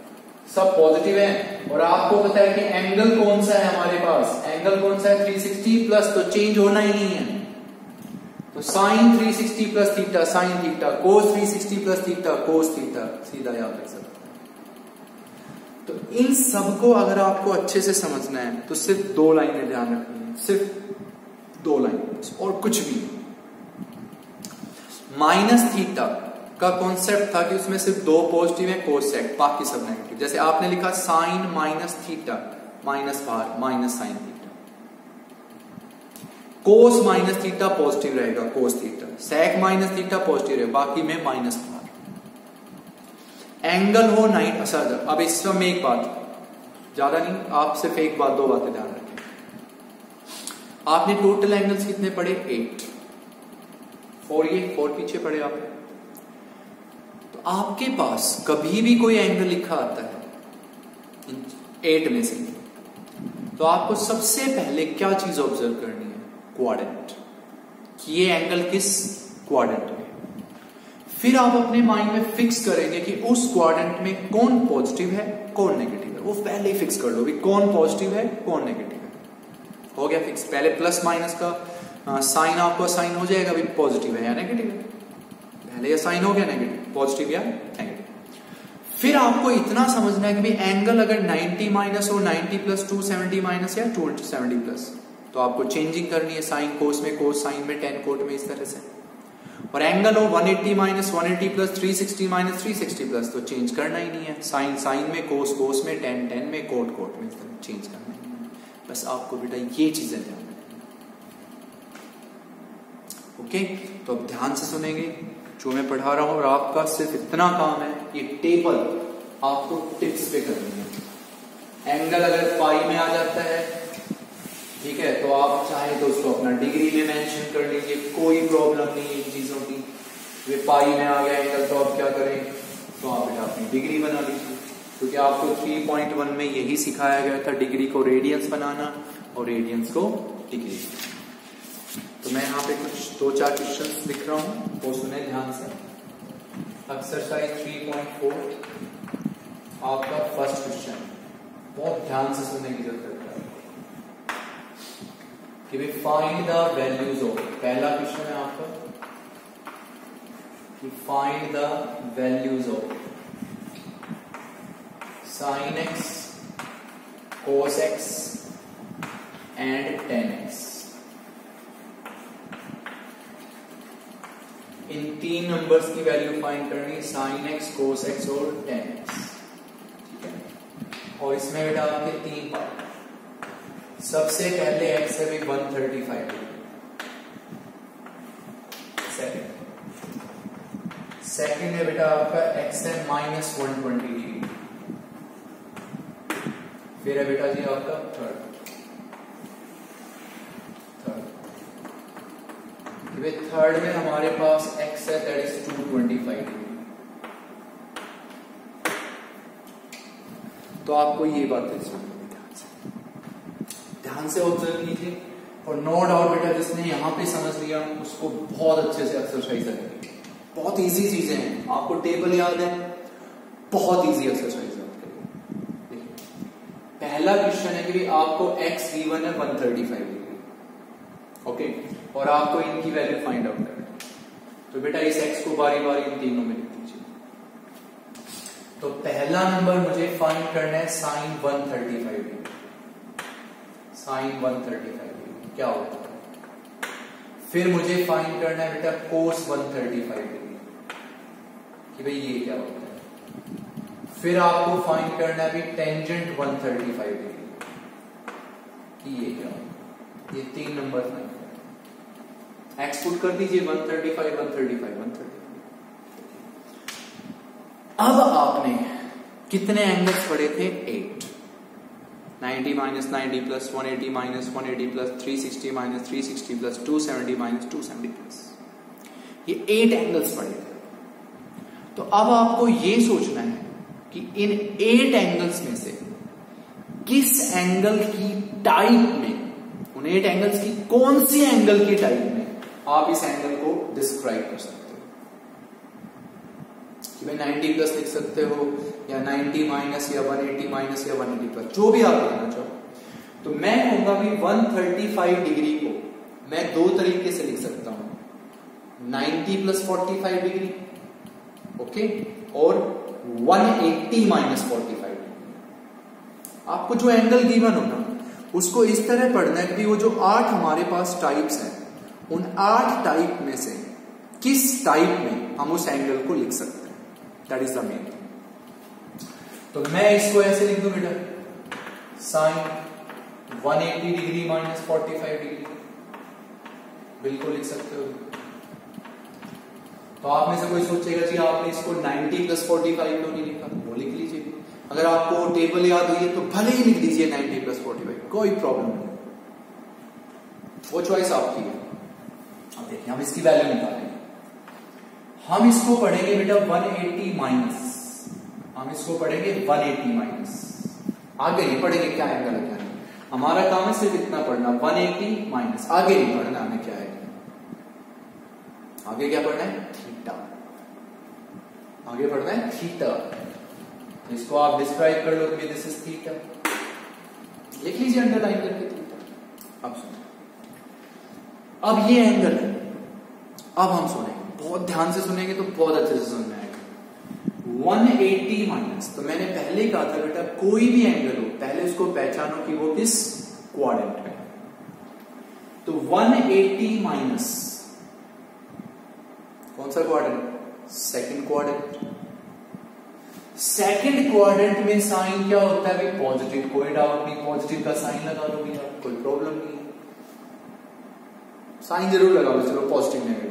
सब पॉजिटिव है। और आपको पता है कि एंगल कौन सा है हमारे पास, एंगल कौन सा है? 360 प्लस, तो चेंज होना ही नहीं है। तो sine 360 plus theta sine theta, cos 360 plus theta cos theta, सीधा याद रख सकते हैं। तो इन सबको अगर आपको अच्छे से समझना है तो सिर्फ दो लाइनें ध्यान रखनी है, सिर्फ दो लाइन और कुछ भी। माइनस थीटा का कॉन्सेप्ट था कि उसमें सिर्फ दो पॉजिटिव है, कोसेक, बाकी सब नेगेटिव। जैसे आपने लिखा साइन माइनस थीटा, माइनस बाहर, minus sine theta. Cos minus theta positive रहेगा, cos theta. Sec minus theta positive रहेगा, बाकी में माइनस बाहर। एंगल हो 90। अच्छा, अब इसमें एक बात, ज्यादा नहीं, आप सिर्फ एक बात, दो बातें ध्यान रखें। आपने टोटल एंगल्स कितने पढ़े? 8। 4 ये 4 पीछे पढ़े आपने। तो आपके पास कभी भी कोई एंगल लिखा आता है 8 में से, तो आपको सबसे पहले क्या चीज ऑब्जर्व करनी है? क्वाड्रेंट, कि ये एंगल किस क्वाड्रेंट में। फिर आप अपने माइंड में फिक्स करेंगे कि उस क्वाड्रेंट में कौन पॉजिटिव है कौन नेगेटिव है, वो पहले ही फिक्स कर लो भी कौन पॉजिटिव है कौन नेगेटिव है। हो गया फिक्स। पहले प्लस माइनस का साइन आपको साइन हो जाएगा भी पॉजिटिव है या नेगेटिव है, पहले या साइन हो गया नेगेटिव, पॉजिटिव या नेगेटिव। फिर आपको इतना समझना है कि भाई एंगल अगर 90 माइनस हो, 90 प्लस 270 माइनस या 270 प्लस, तो आपको चेंजिंग करनी है, साइन कोस में, कोस साइन में, टेन कोट में, इस तरह से। और एंगल हो 180 माइनस 180 प्लस 360 माइनस 360 प्लस, तो चेंज करना ही नहीं है, साइन साइन में, कोस कोस में, टेन टेन में, कोट कोट में, चेंज करना ही नहीं है। बस आपको बेटा ये चीजें ध्यान रखनी। ओके, तो अब ध्यान से सुनेंगे जो मैं पढ़ा रहा हूं, और आपका सिर्फ इतना काम है, ये टेबल आपको टिप्स पे करनी है। एंगल अगर पाई में आ जाता है, ठीक है, तो आप चाहे तो उसको अपना डिग्री में मेंशन कर लीजिए, कोई प्रॉब्लम नहीं है इन चीजों की। वे पाई में आ गया एंगल, तो आप क्या करें, तो आप बेटा अपनी डिग्री बना लीजिए, क्योंकि आपको 3.1 में यही सिखाया गया था, डिग्री को रेडियंस बनाना और रेडियंस को डिग्री। तो मैं यहाँ पे कुछ 2-4 क्वेश्चन लिख रहा हूँ, वो सुने ध्यान से। एक्सरसाइज 3.4 आपका फर्स्ट क्वेश्चन, बहुत ध्यान से सुनने की जरूरत है कि वे फाइंड द वैल्यूज ऑफ, पहला क्वेश्चन है आपका कि find the values of sine x, cos x and ten x. In 3 numbers की वैल्यू फाइंड करनी, साइन एक्स, कोस एक्स और टेन एक्स, ठीक है। और इसमें बेटा आपके 3 पार्ट। सबसे पहले एक्स है 135 डिग्री, सेकंड है बेटा आपका एक्स है -120 डिग्री, फिर है बेटा जी आपका थर्ड। थर्ड में हमारे पास एक्स है दैट इज 225 डिग्री। तो आपको ये बातें सुननी ध्यान से ऑब्जर्व कीजिए, और नो डाउट बेटा जिसने यहां पे समझ लिया उसको बहुत अच्छे से एक्सरसाइज करेंगे। बहुत इजी चीजें हैं, आपको टेबल याद है, बहुत इजी एक्सरसाइज याद करेंगे। पहला क्वेश्चन है कि आपको एक्स गिवन है 135 डिग्री, ओके, और आपको इनकी वैल्यू फाइंड आउट करनी है। तो बेटा इस x को बारी बारी इन तीनों में लिख दीजिए। तो पहला नंबर मुझे फाइंड करना है sin 135 डिग्री। sin 135 डिग्री क्या होता है। फिर मुझे फाइंड करना है बेटा cos 135 डिग्री कि भाई ये क्या होता है। फिर आपको फाइंड करना है भी टेंजेंट 135 डिग्री कि ये क्या होता है। ये 3 नंबर फाइंड करना है। एक्स पुट कर दीजिए 135 135 135। अब आपने कितने एंगल्स पढ़े थे 8। 90 minus 90 plus 180 minus 180 plus 360 minus 360 plus 270 minus 270 plus ये 8 एंगल्स पढ़े थे। तो अब आपको ये सोचना है कि इन 8 एंगल्स में से किस एंगल की टाइप में, उन 8 एंगल्स की कौन सी एंगल की टाइप में आप इस एंगल को डिस्क्राइब कर सकते हो कि भाई 90 प्लस लिख सकते हो या 90 माइनस या 180 माइनस या 180 प्लस, जो भी आप लिखना चाहो। तो मैं कहूंगा भी 135 डिग्री को मैं 2 तरीके से लिख सकता हूं, 90 प्लस 45 डिग्री ओके, और 180 माइनस 45 डिग्री। आपको जो एंगल गिवन होना उसको इस तरह पढ़ना है कि वो जो 8 हमारे पास टाइप्स हैं उन 8 टाइप में से किस टाइप में हम उस एंगल को लिख सकते हैं। That is the main. तो मैं इसको ऐसे लिख दूं बेटा sin 180 डिग्री माइनस 45 डिग्री, बिल्कुल लिख सकते हो। तो आप में से कोई सोचेगा जी आपने इसको 90 प्लस 45 क्यों नहीं लिखा, वो लिख लीजिए। अगर आपको टेबल याद हुई है तो भले ही लिख दीजिए 90 प्लस 45, कोई प्रॉब्लम नहीं, वो चॉइस आपकी है। अब देखिए हम इसकी वैल्यू निकालेंगे। हम इसको पढ़ेंगे बेटा 180 माइनस, हम इसको पढ़ेंगे 180 माइनस, आगे नहीं पढ़ेंगे क्या एंगल है क्या नहीं। हमारा काम है सिर्फ इतना पढ़ना 180 माइनस, आगे नहीं पढ़ना हमें क्या है, आगे क्या पढ़ना है थीटा, आगे पढ़ना है थीटा। इसको आप डिस्क्राइब कर लो कि दिस इज थीटा, लिख लीजिए अंडरलाइन करके थीटा। अब सुनो, अब ये एंगल है, अब हम सुनेंगे, बहुत ध्यान से सुनेंगे तो बहुत अच्छे से समझ में आएगा। 180 माइनस, तो मैंने पहले ही कहा था बेटा कोई भी एंगल हो पहले उसको पहचानो कि वो किस क्वाड्रेंट में। तो 180 माइनस कौन सा quadrant, second quadrant. Second quadrant में साइन क्या होता है भाई पॉजिटिव, कोई डाउट नहीं, पॉजिटिव का साइन लगा लो भैया, कोई प्रॉब्लम नहीं है, साइन जरूर लगा लो, चलो पॉजिटिव नेगेटिव।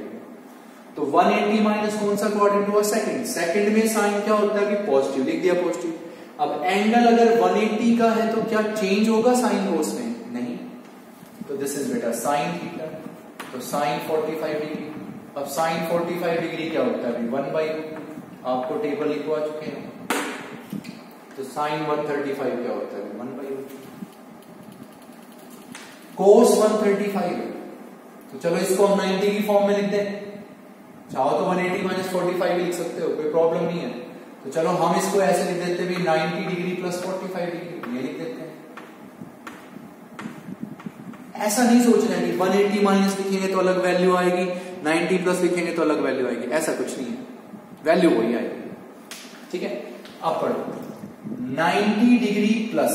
तो 180 माइनस कौन सा क्वाड्रेंट हुआ सेकंड, सेकंड में साइन क्या होता है कि पॉजिटिव, लिख दिया पॉजिटिव। अब एंगल अगर 180 का है तो क्या चेंज होगा साइन कोस में, नहीं। तो दिस इज बेटा साइन थीटा, तो साइन 45 डिग्री। अब साइन 45 डिग्री क्या होता है 1/2, आपको टेबल लिखवा चुके हैं। तो साइन 135 क्या होता है 1/2। कोस 135, तो चलो इसको हम 90 की फॉर्म में लिख दें, चाहो तो 180 माइनस 45 भी लिख सकते हो, कोई प्रॉब्लम नहीं है। तो चलो हम इसको ऐसे लिख देते हैं 90 डिग्री प्लस 45 डिग्री, ये लिख देते हैं। ऐसा नहीं सोचना है कि 180 माइनस लिखेंगे तो अलग वैल्यू आएगी, 90 प्लस लिखेंगे तो अलग वैल्यू आएगी, ऐसा कुछ नहीं है, वैल्यू वही आएगी। ठीक है, अब पढ़ो 90 डिग्री प्लस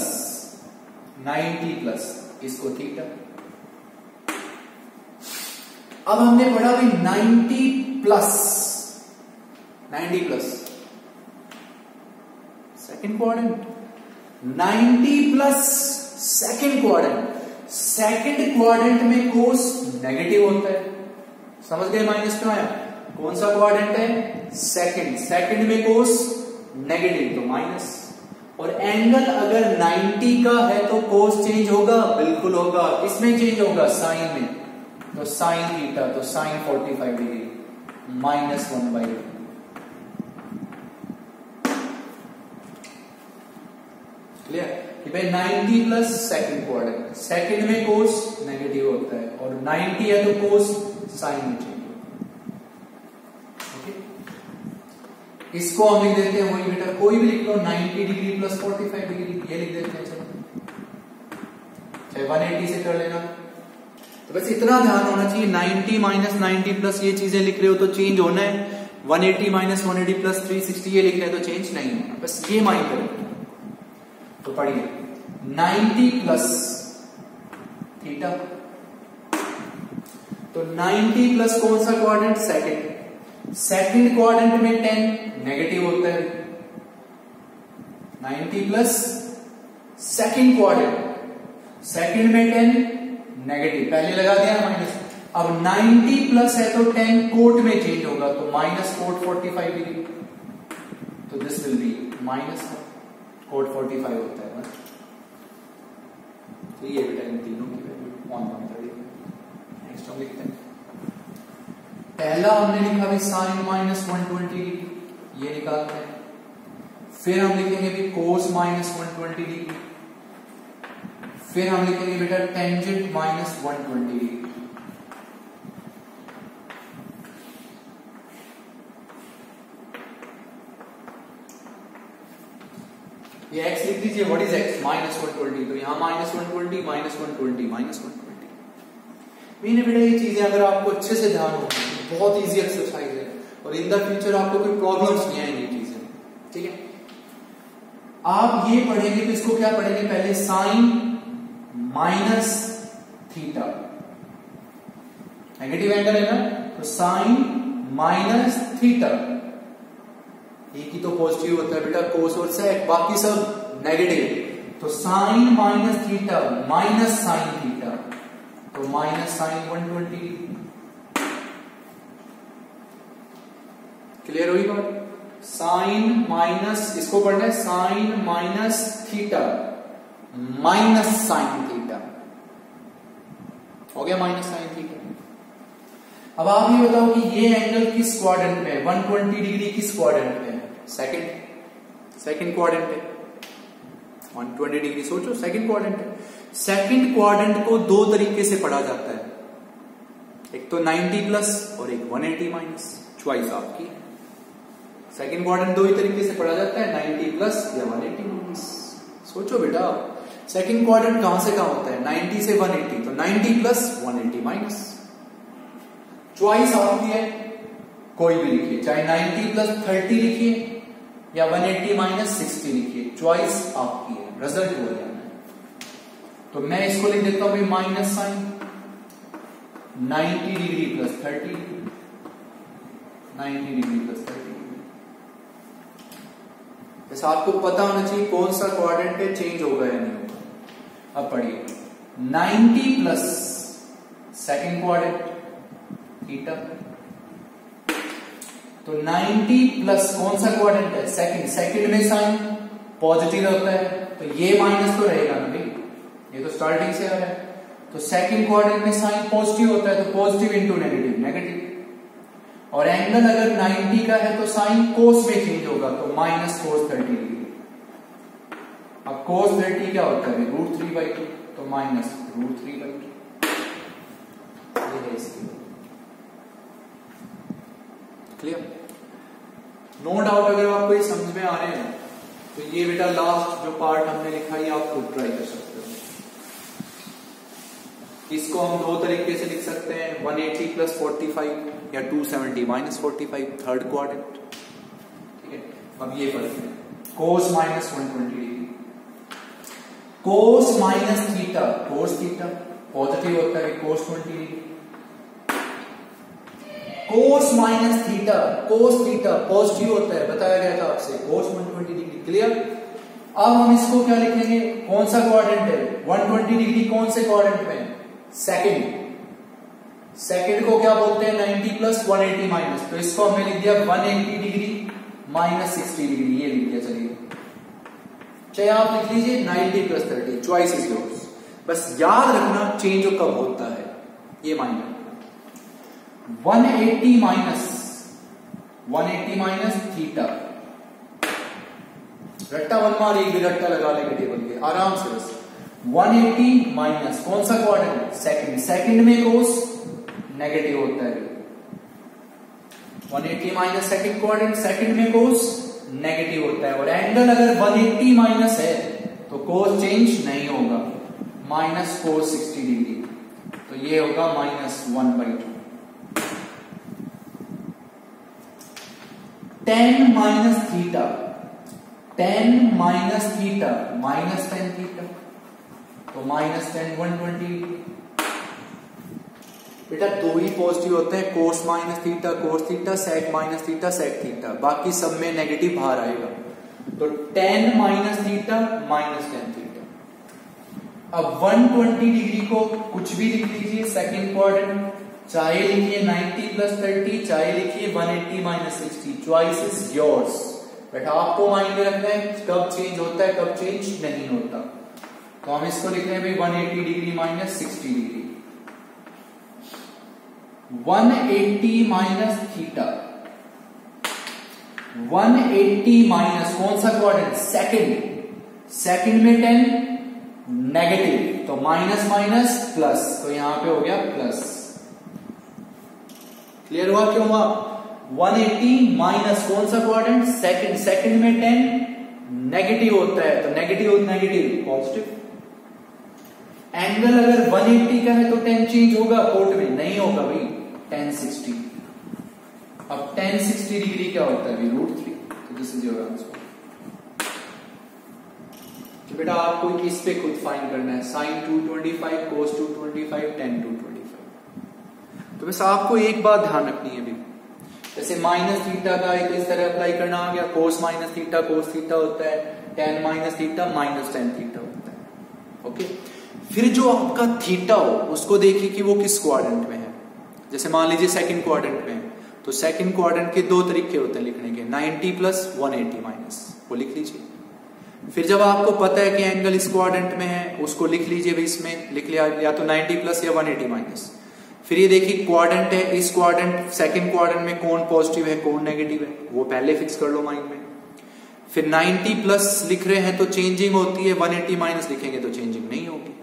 90 प्लस इसको थीटा। अब हमने पढ़ा भी 90 plus second quadrant, 90 plus second quadrant. Second quadrant में कोस नेगेटिव होता है, समझ गए माइनस क्यों आया, कौन सा क्वाड्रेंट है सेकंड, सेकंड में कोस नेगेटिव तो माइनस। और एंगल अगर 90 का है तो कोस चेंज होगा, बिल्कुल होगा, किसमें चेंज होगा साइन में, तो साइन थीटा, तो साइन 45 डिग्री माइनस 1/2। क्लियर कि भाई 90 प्लस सेकंड क्वाड्रेंट, सेकंड में कोस नेगेटिव होता है और 90 है तो कोस साइन में चेंज होता है। ओके, इसको हम लिख देते हैं वही बेटा, कोई भी लिख लो 90 डिग्री प्लस 45 डिग्री, ये लिख देते हैं। चलो चाहे 180 से कर लेना, तो बस इतना ध्यान होना चाहिए, 90 माइनस 90 प्लस ये चीजें लिख रहे हो तो चेंज होना है, 180 माइनस 180 प्लस 360 ये लिख रहे हैं तो चेंज नहीं होना, बस ये माइंड करें। तो पढ़िए 90 प्लस थीटा, तो 90 प्लस कौन सा क्वाड्रेंट, सेकंड, सेकंड क्वाड्रेंट में 10 नेगेटिव होता है, 90 प्लस सेकंड क्वाड्रेंट, सेकंड में 10 नेगेटिव, पहले लगा दिया माइनस, अब 90 प्लस है तो 10 कोट में चेंज होगा तो माइनस कोट 45 डिग्री, तो this will be minus cot 45 होता है बस। तो ये बेटा इन तीनों की वैल्यू 130। नेक्स्ट हम लिखते हैं, पहला हमने लिखा भी साइन माइनस 120 डिग्री, ये निकालते हैं, फिर हम लिखेंगे भी कोस माइनस 120 डिग्री, फिर हम लिखेंगे बेटा टेंजेंट माइनस 120 डिग्री। ये x लिख दीजिए, व्हाट इज x, माइनस 120, तो यहां माइनस 120 माइनस 120 माइनस 120। मैंने बेटा ये चीजें अगर आपको अच्छे से ध्यान हो, बहुत इजी एक्सरसाइज है और इन द फ्यूचर आपको कोई प्रॉब्लम्स नहीं आएंगी चीजें, ठीक है। आप ये पढ़ेंगे तो इसको क्या पढ़ेंगे, पहले sine minus theta, negative angle है ना, तो साइन माइनस थीटा, एक ही तो पॉजिटिव होता है बेटा, कोस और सेक, बाकी सब नेगेटिव, तो sine minus theta minus sine theta, तो माइनस साइन 120। क्लियर हुई बात, साइन माइनस, इसको पढ़ना है sine minus theta minus sine theta, हो गया माइनस साइन थीटा। अब आप ये बताओ कि ये एंगल किस क्वाड्रेंट में है, 120 डिग्री किस क्वाड्रेंट में है, सेकंड क्वाड्रेंट है, 120 डिग्री सोचो सेकंड क्वाड्रेंट है। सेकंड क्वाड्रेंट को दो तरीके से पढ़ा जाता है, एक तो 90 प्लस और एक 180 माइनस, चॉइस आपकी। सेकंड क्वाड्रेंट दो ही तरीके से पढ़ा जाता है, 90 प्लस या 180 माइनस। सोचो बेटा सेकंड क्वाड्रेंट कहां से कहां होता है, 90 से 180, तो 90 प्लस 180 माइनस, चॉइस आपकी है, कोई भी लिखिए, चाहे 90 प्लस 30 लिखिए या 180 माइनस 60 लिखिए, चॉइस आपकी है, रिजल्ट हो जाना है। तो मैं इसको लिख देता हूं minus sine 90 degree plus 30, 90 degree plus 30। जैसे आपको पता होना चाहिए कौन सा क्वाड्रेंट है, चेंज होगा या नहीं होगा। अब पढ़िए 90 प्लस सेकंड क्वाड्रेंट थीटा, तो 90 प्लस कौन सा क्वाड्रेंट है, सेकंड, सेकंड में साइन पॉजिटिव होता है तो ये माइनस तो रहेगा ना भाई, ये तो स्टार्टिंग से आ रहा है, तो सेकंड क्वाड्रेंट में साइन पॉजिटिव होता है तो पॉजिटिव इंटू नेगेटिव, नेगेटिव, और एंगल अगर 90 का है तो साइन कोस में चेंज होगा तो माइनस कोस 30 डिग्री। अब कोस 30 क्या होता है, √3/2, तो माइनस √3/2, ये है इसकी। Clear, no doubt. अगर आपको ये समझ में आ रहे हैं तो ये बेटा लास्ट जो पार्ट हमने लिखा है आप खुद ट्राई कर सकते हो। इसको हम दो तरीके से लिख सकते हैं, 180 प्लस 45 या 270 माइनस 45, थर्ड क्वाड्रेंट, ठीक है। अब ये पढ़ते हैं, कोस माइनस 120 डिग्री, कोस minus theta, cos theta positive होता है, कोस 20 डिग्री, कोस minus theta, cos theta positive होता है, बताया गया था आपसे, कोस 120 डिग्री। क्लियर। अब हम इसको क्या लिखेंगे, कौन सा क्वाड्रेंट है, 120 डिग्री कौन से क्वाड्रेंट में, सेकंड, सेकंड को क्या बोलते हैं, 90 प्लस 180 माइनस, तो इसको हमने लिख दिया 180 डिग्री माइनस 60 डिग्री, ये लिख दिया। चलिए चाहे आप लिख लीजिए 90 प्लस 30, चॉइस इज योर्स, बस याद रखना चेंज कब होता है, ये माइंड रखना। 180 माइनस थीटा, रट्टा वन मार, एक भी रट्टा लगा लेंगे टेबल के आराम से, बस 180 माइनस कौन सा क्वाड्रेंट, सेकंड, सेकंड में कोस नेगेटिव होता है, 180 माइनस सेकंड क्वाड्रेंट, सेकंड में कोस नेगेटिव होता है, और एंगल अगर 180 माइनस है तो कोस चेंज नहीं होगा, माइनस कोस 60 डिग्री, तो ये होगा -1/2। tan minus theta, tan minus theta minus tan theta, तो -tan 120। बेटा दो ही पॉजिटिव होते हैं, cos minus theta cos theta, sec minus theta sec theta, बाकी सब में नेगेटिव बाहर आएगा। तो tan minus theta minus tan theta. अब 120 डिग्री को कुछ भी लिख लीजिए सेकंड क्वाड्रेंट, चाहे लिखिए 90 + 30, चाहे लिखिए 180 - 60, चॉइस इज योर्स। बेटा आपको माइंड में रखना है कब चेंज होता है कब चेंज नहीं होता। तो हम इसको लिख रहे हैं भाई 180 degree minus 60 degree. 180 minus theta, 180 minus कौन सा क्वाड्रेंट, सेकंड, सेकंड में 10 नेगेटिव, तो माइनस माइनस प्लस, तो यहां पे हो गया प्लस। क्लियर हुआ क्यों हुआ? 180 माइनस कौन सा क्वाड्रेंट, सेकंड, सेकंड में 10 नेगेटिव होता है, तो नेगेटिव नेगेटिव पॉजिटिव। एंगल अगर 180 का है तो 10 चेंज होगा कोट में, नहीं होगा भाई, tan 60। अब tan 60 डिग्री क्या होता है √3, तो दिस इज योर आंसर। तो बेटा आपको इस पे खुद फाइंड करना है, sin 225 cos 225 tan 225। तो बस आपको एक बात ध्यान रखनी है भी, जैसे माइनस थीटा का एक इस तरह अप्लाई करना आ गया, कोस माइनस थीटा कोस थीटा होता है, tan minus theta minus tan theta होता है। ओके, फिर जो आपका थीटा हो उसको देखिए कि वो किस क्वाड्रेंट में है। जैसे मान लीजिए सेकंड क्वाड्रेंट में है, तो सेकंड क्वाड्रेंट के दो तरीके होते हैं लिखने के, 90 + 180 माइनस, वो लिख लीजिए। फिर जब आपको पता है कि एंगल इस क्वाड्रेंट में है, उसको लिख लीजिए भाई, इसमें लिख लिया या तो 90 प्लस या 180 माइनस। फिर ये देखिए क्वाड्रेंट है, इस क्वाड्रेंट सेकंड क्वाड्रेंट में कौन पॉजिटिव है कौन नेगेटिव है, वो पहले फिक्स कर लो माइंड में। फिर 90 प्लस लिख रहे हैं तो चेंजिंग होती है, 180 माइनस लिखेंगे तो चेंजिंग नहीं होगी,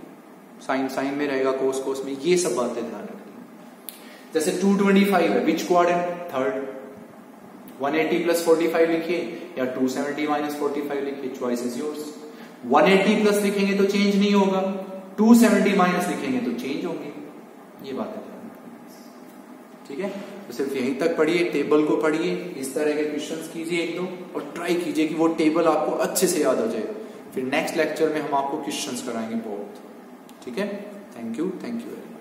साइन साइन में रहेगा, कोस कोस में। ये सब बातें ध्यान रखनी। जैसे 225 है, विच क्वाड्रेंट, थर्ड, 180 + 45 लिखिए या 270 - 45 लिखिए, चॉइस इज योर्स। 180 प्लस लिखेंगे तो चेंज नहीं होगा, 270 माइनस लिखेंगे तो चेंज होंगे। ये बात है, ठीक है। तो सिर्फ यहीं तक पढ़िए, टेबल को पढ़िए, इस तरह के क्वेश्चंस कीजिए एक दो, और ट्राई कीजिए कि वो टेबल आपको अच्छे से याद हो जाए। फिर नेक्स्ट लेक्चर में हम आपको क्वेश्चंस कराएंगे बहुत, ठीक है। Thank you very much.